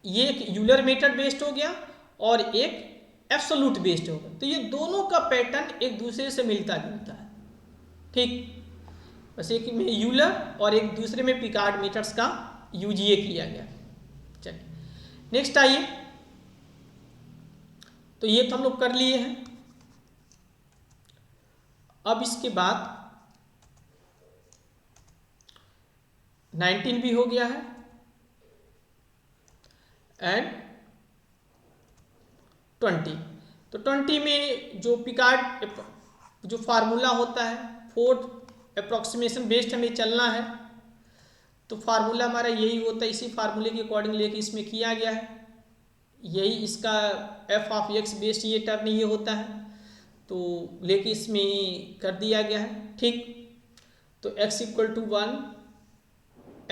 ये एक यूलर मेथड बेस्ड हो गया और एक एब्सोल्यूट बेस्ड होगा। तो ये दोनों का पैटर्न एक दूसरे से मिलता जुलता है। ठीक, बस एक में यूलर और एक दूसरे में पिकार्ड मेथड्स का यूज ये किया गया। चलिए नेक्स्ट आइए, तो ये तो हम लोग कर लिए हैं। अब इसके बाद 19 भी हो गया है एंड 20। तो 20 में जो पिकार्ड जो फार्मूला होता है, फोर्थ अप्रॉक्सीमेशन बेस्ड हमें चलना है, तो फार्मूला हमारा यही होता है, इसी फार्मूले के अकॉर्डिंग लेके इसमें किया गया है। यही इसका एफ ऑफ एक्स बेस्ड ये टर्म ये होता है, तो लेके इसमें कर दिया गया है। ठीक, तो x = 1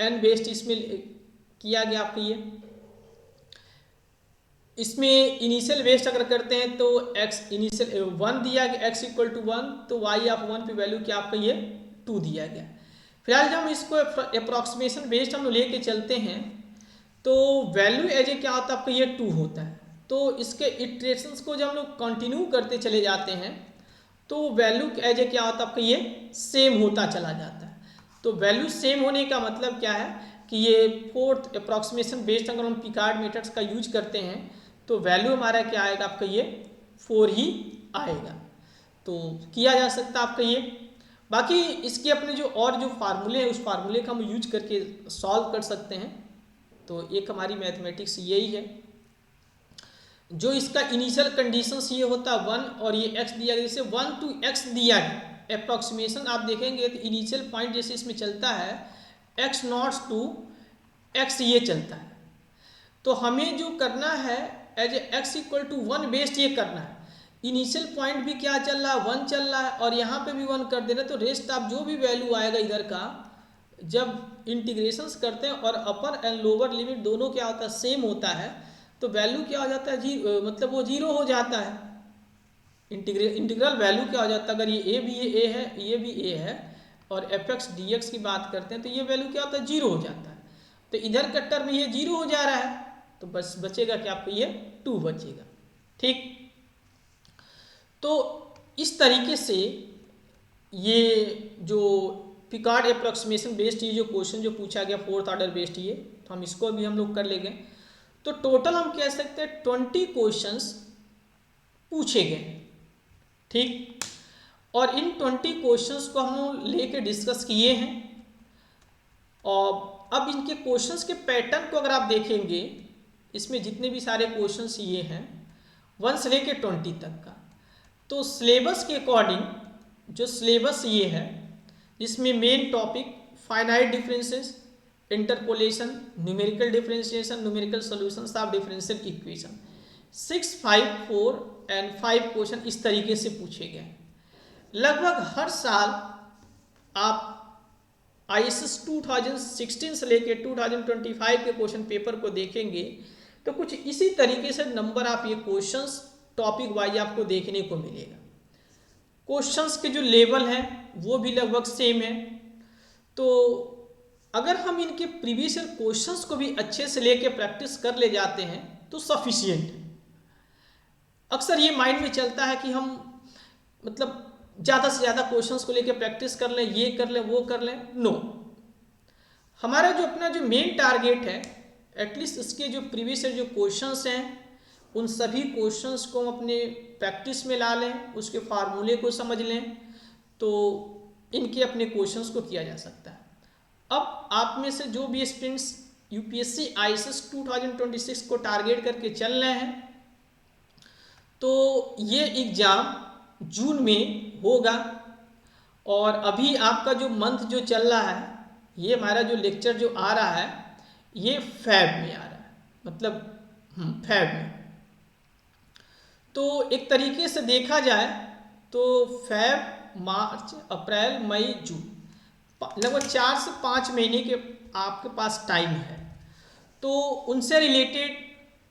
n बेस्ड इसमें किया गया आपका ये। इसमें इनिशियल बेस्ड अगर करते हैं तो x इनिशियल 1 दिया गया, x = 1, तो y ऑफ 1 पे वैल्यू क्या आपका ये 2 दिया गया। फिलहाल जब हम इसको अप्रॉक्सीमेशन बेस्ड हम लेके चलते हैं तो वैल्यू एज ए क्या होता है आपका ये 2 होता है। तो इसके इटरेशंस को जब हम लोग कंटिन्यू करते चले जाते हैं तो वैल्यू एज ए क्या होता है आपका ये सेम होता चला जाता है। तो वैल्यू सेम होने का मतलब क्या है कि ये फोर्थ अप्रॉक्सीमेशन बेस्ड अगर हम पिकार्ड मेथड्स का यूज करते हैं तो वैल्यू हमारा क्या आएगा आपका ये 4 ही आएगा। तो किया जा सकता है आपका ये। बाकी इसके अपने जो और जो फार्मूले हैं उस फार्मूले का हम यूज करके सॉल्व कर सकते हैं। तो एक हमारी मैथमेटिक्स यही है, जो इसका इनिशियल कंडीशंस ये होता है 1 और ये x दिया गया, जैसे 1 to x दिया गया अप्रॉक्सीमेशन आप देखेंगे तो इनिशियल पॉइंट जैसे इसमें चलता है x0 to x ये चलता है। तो हमें जो करना है एज ए x = 1 बेस्ड ये करना है। इनिशियल पॉइंट भी क्या चल रहा है 1 चल रहा है और यहाँ पे भी 1 कर देना, तो रेस्ट आप जो भी वैल्यू आएगा इधर का जब इंटीग्रेशंस करते हैं और अपर एंड लोअर लिमिट दोनों क्या होता है सेम होता है, तो वैल्यू क्या हो जाता है मतलब वो 0 हो जाता है। इंटीग्रल वैल्यू क्या हो जाता है, अगर ये a भी ये a है ये भी a है और fx dx की बात करते हैं तो ये वैल्यू क्या होता है 0 हो जाता है। तो इधर का टर्म ये 0 हो जा रहा है तो बस बचेगा क्या आपको ये 2 बचेगा। ठीक, तो इस तरीके से ये जो पिकार्ड अप्रॉक्सीमेशन बेस्ड ये जो क्वेश्चन जो पूछा गया फोर्थ ऑर्डर बेस्ड ये, तो हम इसको भी हम लोग कर लेंगे। तो टोटल हम कह सकते हैं 20 क्वेश्चंस पूछे गए। ठीक, और इन 20 क्वेश्चंस को हम लोग लेके डिस्कस किए हैं। और अब इनके क्वेश्चंस के पैटर्न को अगर आप देखेंगे, इसमें जितने भी सारे क्वेश्चंस ये हैं 1 से लेके 20 तक का, तो सिलेबस के अकॉर्डिंग जो सिलेबस ये है इसमें main topic finite differences, interpolation, numerical differentiation, numerical solutions of differential equation, 6, 5, 4 and 5 question इस तरीके से पूछे गए। लगभग हर साल आप ISS 2016 से लेके 2025 के क्वेश्चन पेपर को देखेंगे तो कुछ इसी तरीके से नंबर ऑफ ये क्वेश्चंस टॉपिक वाइज आपको देखने को मिलेगा। क्वेश्चंस के जो लेवल हैं वो भी लगभग सेम है। तो अगर हम इनके प्रीवियस ईयर क्वेश्चंस को भी अच्छे से लेके प्रैक्टिस कर ले जाते हैं तो सफिशिएंट है। अक्सर ये माइंड में चलता है कि हम मतलब ज़्यादा से ज़्यादा क्वेश्चंस को लेके प्रैक्टिस कर लें, ये कर लें, वो कर लें। नो, हमारा जो अपना जो मेन टारगेट है एटलीस्ट इसके जो प्रीवियस ईयर जो क्वेश्चंस हैं उन सभी क्वेश्चंस को हम अपने प्रैक्टिस में ला लें, उसके फार्मूले को समझ लें, तो इनके अपने क्वेश्चंस को किया जा सकता है। अब आप में से जो भी स्टूडेंट्स यूपीएससी आईएएस 2026 को टारगेट करके चल रहे हैं, तो ये एग्ज़ाम जून में होगा। और अभी आपका जो मंथ जो चल रहा है, ये हमारा जो लेक्चर जो आ रहा है, ये फैब में आ रहा है, मतलब फैब में। तो एक तरीके से देखा जाए तो फैब, मार्च, अप्रैल, मई, जून, लगभग 4 से 5 महीने के आपके पास टाइम है। तो उनसे रिलेटेड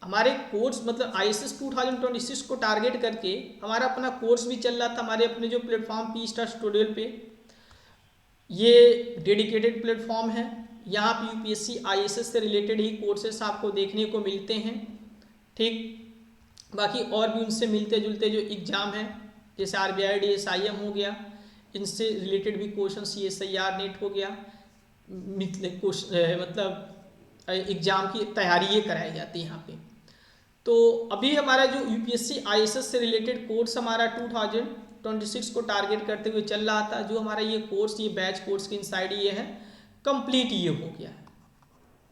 हमारे कोर्स, मतलब आईएएस 2026 को टारगेट करके हमारा अपना कोर्स भी चल रहा था हमारे अपने जो प्लेटफॉर्म पी स्टार ट्यूटोरियल पे। ये डेडिकेटेड प्लेटफॉर्म है, यहाँ पे यूपीएससी आईएएस से रिलेटेड ही कोर्सेस आपको देखने को मिलते हैं। ठीक, बाकी और भी उनसे मिलते जुलते जो एग्ज़ाम हैं, जैसे आरबीआई डीएसआईएम हो गया, इनसे रिलेटेड भी क्वेश्चन, सीएसआईआर नेट हो गया, मतलब एग्ज़ाम की तैयारी ये कराई जाती है यहाँ पे। तो अभी हमारा जो यूपीएससी आईएएस से रिलेटेड कोर्स हमारा 2026 को टारगेट करते हुए चल रहा था, जो हमारा ये कोर्स, ये बैच कोर्स के इनसाइड ये है, कंप्लीट ये हो गया है।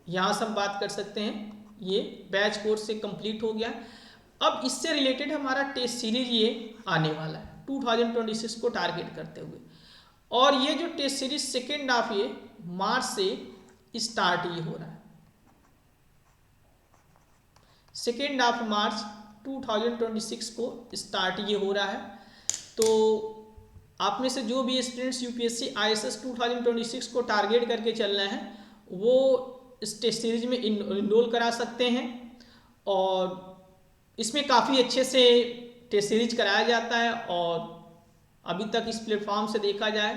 यहाँ से हम बात कर सकते हैं ये बैच कोर्स से कंप्लीट हो गया। अब इससे रिलेटेड हमारा टेस्ट सीरीज ये आने वाला है 2026 को टारगेट करते हुए। और ये जो टेस्ट सीरीज सेकेंड हाफ ये मार्च से स्टार्ट ये हो रहा है, सेकेंड हाफ मार्च 2026 को स्टार्ट ये हो रहा है। तो आप में से जो भी स्टूडेंट्स यूपीएससी आईएएस 2026 को टारगेट करके चल रहे हैं, वो इस टेस्ट सीरीज में इनरोल करा सकते हैं। और इसमें काफ़ी अच्छे से टेस्ट सीरीज कराया जाता है। और अभी तक इस प्लेटफॉर्म से देखा जाए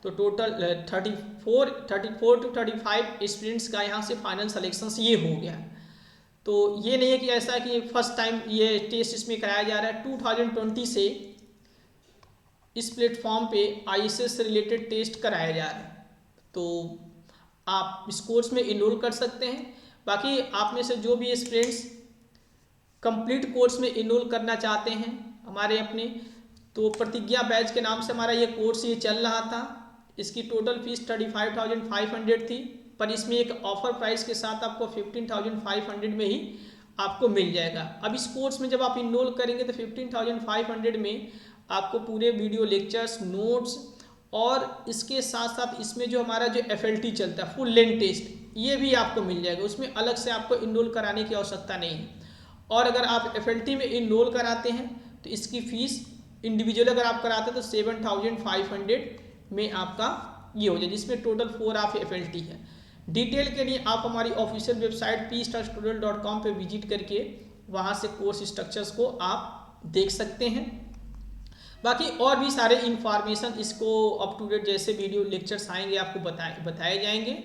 तो टोटल 34 टू 35 स्टूडेंट्स का यहाँ से फाइनल सिलेक्शन ये हो गया है। तो ये नहीं है कि ऐसा कि फर्स्ट टाइम ये टेस्ट इसमें कराया जा रहा है। 2020 से इस प्लेटफॉर्म पे आईएएस से रिलेटेड टेस्ट कराया जा रहा है, तो आप इस कोर्स में इनरोल कर सकते हैं। बाकी आप में से जो भी स्टूडेंट्स कंप्लीट कोर्स में इनरोल करना चाहते हैं हमारे अपने, तो प्रतिज्ञा बैच के नाम से हमारा ये कोर्स ये चल रहा था। इसकी टोटल फीस 35,500 थी, पर इसमें एक ऑफर प्राइस के साथ आपको 15,500 में ही आपको मिल जाएगा। अब इस कोर्स में जब आप इनरोल करेंगे तो 15,500 में आपको पूरे वीडियो लेक्चर्स, नोट्स, और इसके साथ साथ इसमें जो हमारा जो एफएलटी चलता है, फुल लेंथ टेस्ट, ये भी आपको मिल जाएगा। उसमें अलग से आपको इनरोल कराने की आवश्यकता नहीं है। और अगर आप एफएलटी में इनरोल कराते हैं तो इसकी फ़ीस इंडिविजुअल अगर आप कराते हैं तो 7,500 में आपका ये हो जाए, जिसमें टोटल 4 ऑफ एफएलटी है। डिटेल के लिए आप हमारी ऑफिशियल वेबसाइट pstarstutorial.com पे विजिट करके वहाँ से कोर्स स्ट्रक्चर्स को आप देख सकते हैं। बाकी और भी सारे इन्फॉर्मेशन इसको अप टू डेट जैसे वीडियो लेक्चर्स आएंगे आपको बताए जाएंगे।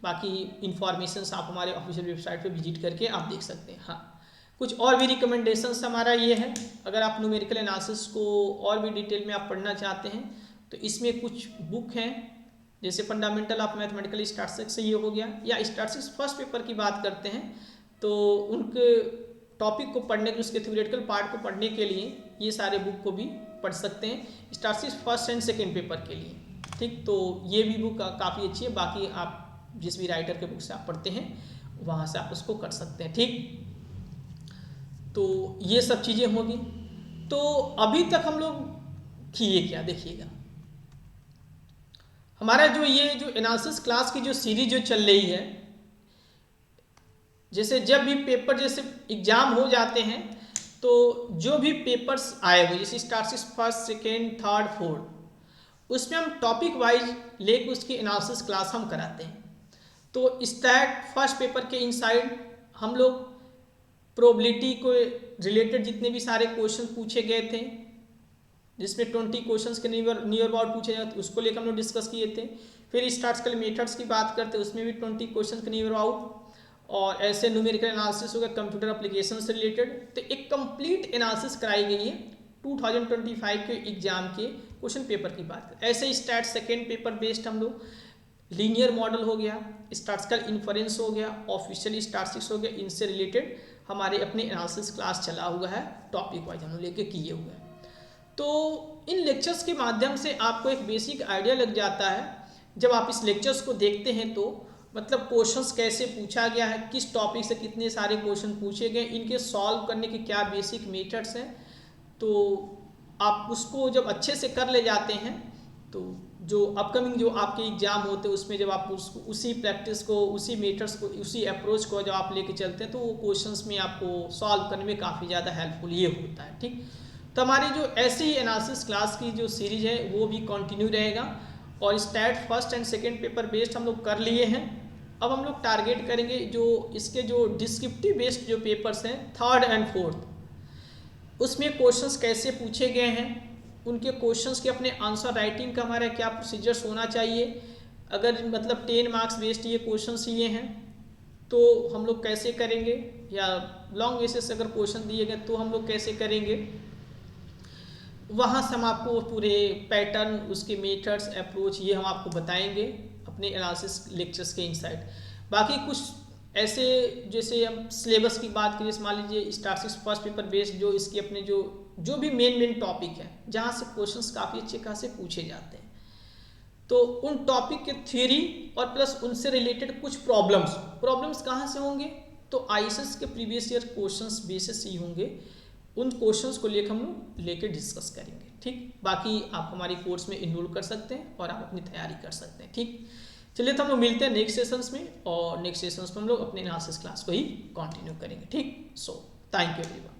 बाकी इन्फॉर्मेशन आप हमारे ऑफिशियल वेबसाइट पे विजिट करके आप देख सकते हैं। हाँ, कुछ और भी रिकमेंडेशंस हमारा ये है, अगर आप न्यूमेरिकल एनालिसिस को और भी डिटेल में आप पढ़ना चाहते हैं तो इसमें कुछ बुक हैं, जैसे फंडामेंटल ऑफ मैथमेटिकल स्टैटिस्टिक्स से ये हो गया, या स्टैटिस्टिक्स फर्स्ट पेपर की बात करते हैं तो उनके टॉपिक को पढ़ने के, उसके थ्योरेटिकल पार्ट को पढ़ने के लिए ये सारे बुक को भी पढ़ सकते हैं, statistics first and second paper के लिए। ठीक, तो ये भी बुक काफ़ी अच्छी है। बाकी आप जिस भी राइटर के बुक से आप पढ़ते हैं वहाँ से आप उसको कर सकते हैं। ठीक, तो ये सब चीज़ें होगी। तो अभी तक हम लोग किए क्या, देखिएगा हमारा जो ये जो एनालिसिस क्लास की जो सीरीज जो चल रही है, जैसे जब भी पेपर जैसे एग्जाम हो जाते हैं तो जो भी पेपर्स आए हुए जैसे statistics first, second, third, fourth, उसमें हम टॉपिक वाइज लेकर उसकी एनालिसिस क्लास हम कराते हैं। तो स्टैट फर्स्ट पेपर के इनसाइड हम लोग प्रोबेबिलिटी को रिलेटेड जितने भी सारे क्वेश्चन पूछे गए थे, जिसमें 20 क्वेश्चंस के नियर अबाउट पूछे जाते, उसको लेकर हम लोग डिस्कस किए थे। फिर स्टैटिस्टिकल मेथड्स की बात करते हैं, उसमें भी 20 क्वेश्चन के नियर अबाउट, और ऐसे न्यूमेरिकल एनालिसिस हो गया कंप्यूटर एप्लीकेशन से रिलेटेड। तो एक कंप्लीट एनालिसिस कराई गई है 2025 के एग्जाम के क्वेश्चन पेपर की बात करें। ऐसे स्टैट सेकेंड पेपर बेस्ड हम लोग लीनियर मॉडल हो गया, स्टैटिस्टिकल इन्फरेंस हो गया, ऑफिशियल स्टैटिस्टिक्स हो गया, इनसे रिलेटेड हमारे अपने एनालिसिस क्लास चला हुआ है, टॉपिक वाइज हम लोग लेके किए हुए हैं। तो इन लेक्चर्स के माध्यम से आपको एक बेसिक आइडिया लग जाता है। जब आप इस लेक्चर्स को देखते हैं तो मतलब क्वेश्चंस कैसे पूछा गया है, किस टॉपिक से कितने सारे क्वेश्चन पूछे गए, इनके सॉल्व करने के क्या बेसिक मेथड्स हैं, तो आप उसको जब अच्छे से कर ले जाते हैं तो जो अपकमिंग जो आपके एग्जाम होते हैं उसमें जब आप उसको उसी प्रैक्टिस को, उसी मेथड्स को, उसी अप्रोच को जब आप लेके चलते हैं तो वो क्वेश्चंस में आपको सॉल्व करने में काफ़ी ज़्यादा हेल्पफुल ये होता है। ठीक, तो हमारी जो ऐसे ही एनालिसिस क्लास की जो सीरीज है वो भी कंटिन्यू रहेगा और stat first and second paper based हम लोग कर लिए हैं। अब हम लोग टारगेट करेंगे जो इसके जो डिस्क्रिप्टिव बेस्ड जो पेपर्स हैं थर्ड एंड फोर्थ, उसमें क्वेश्चंस कैसे पूछे गए हैं, उनके क्वेश्चंस के अपने आंसर राइटिंग का हमारा क्या प्रोसीजर्स होना चाहिए, अगर मतलब 10 मार्क्स बेस्ड ये क्वेश्चंस ये हैं तो हम लोग कैसे करेंगे, या लॉन्ग बेसिस अगर क्वेश्चन दिए गए तो हम लोग कैसे करेंगे, वहाँ से हम आपको पूरे पैटर्न, उसके मेथड्स, अप्रोच ये हम आपको बताएंगे अपने एनालिसिस लेक्चर्स के इनसाइड। बाकी कुछ ऐसे जैसे हम सिलेबस की बात करें, जैसे मान लीजिए स्टैटिस्टिक्स फर्स्ट पेपर बेस्ड जो इसके अपने जो भी मेन टॉपिक है जहाँ से क्वेश्चंस काफ़ी अच्छे खासे पूछे जाते हैं, तो उन टॉपिक के थ्योरी और प्लस उनसे रिलेटेड कुछ प्रॉब्लम्स कहाँ से होंगे, तो आईएसएस के प्रीवियस ईयर क्वेश्चंस बेसिस ही होंगे, उन क्वेश्चंस को लेकर हम लोग लेकर डिस्कस करेंगे। ठीक, बाकी आप हमारी कोर्स में इनरोल कर सकते हैं और आप अपनी तैयारी कर सकते हैं। ठीक, चलिए तो हम लोग मिलते हैं नेक्स्ट सेशंस में, और नेक्स्ट सेशंस में हम लोग अपने एनालिसिस क्लास को ही कंटिन्यू करेंगे। ठीक, सो थैंक यू एवरीवन।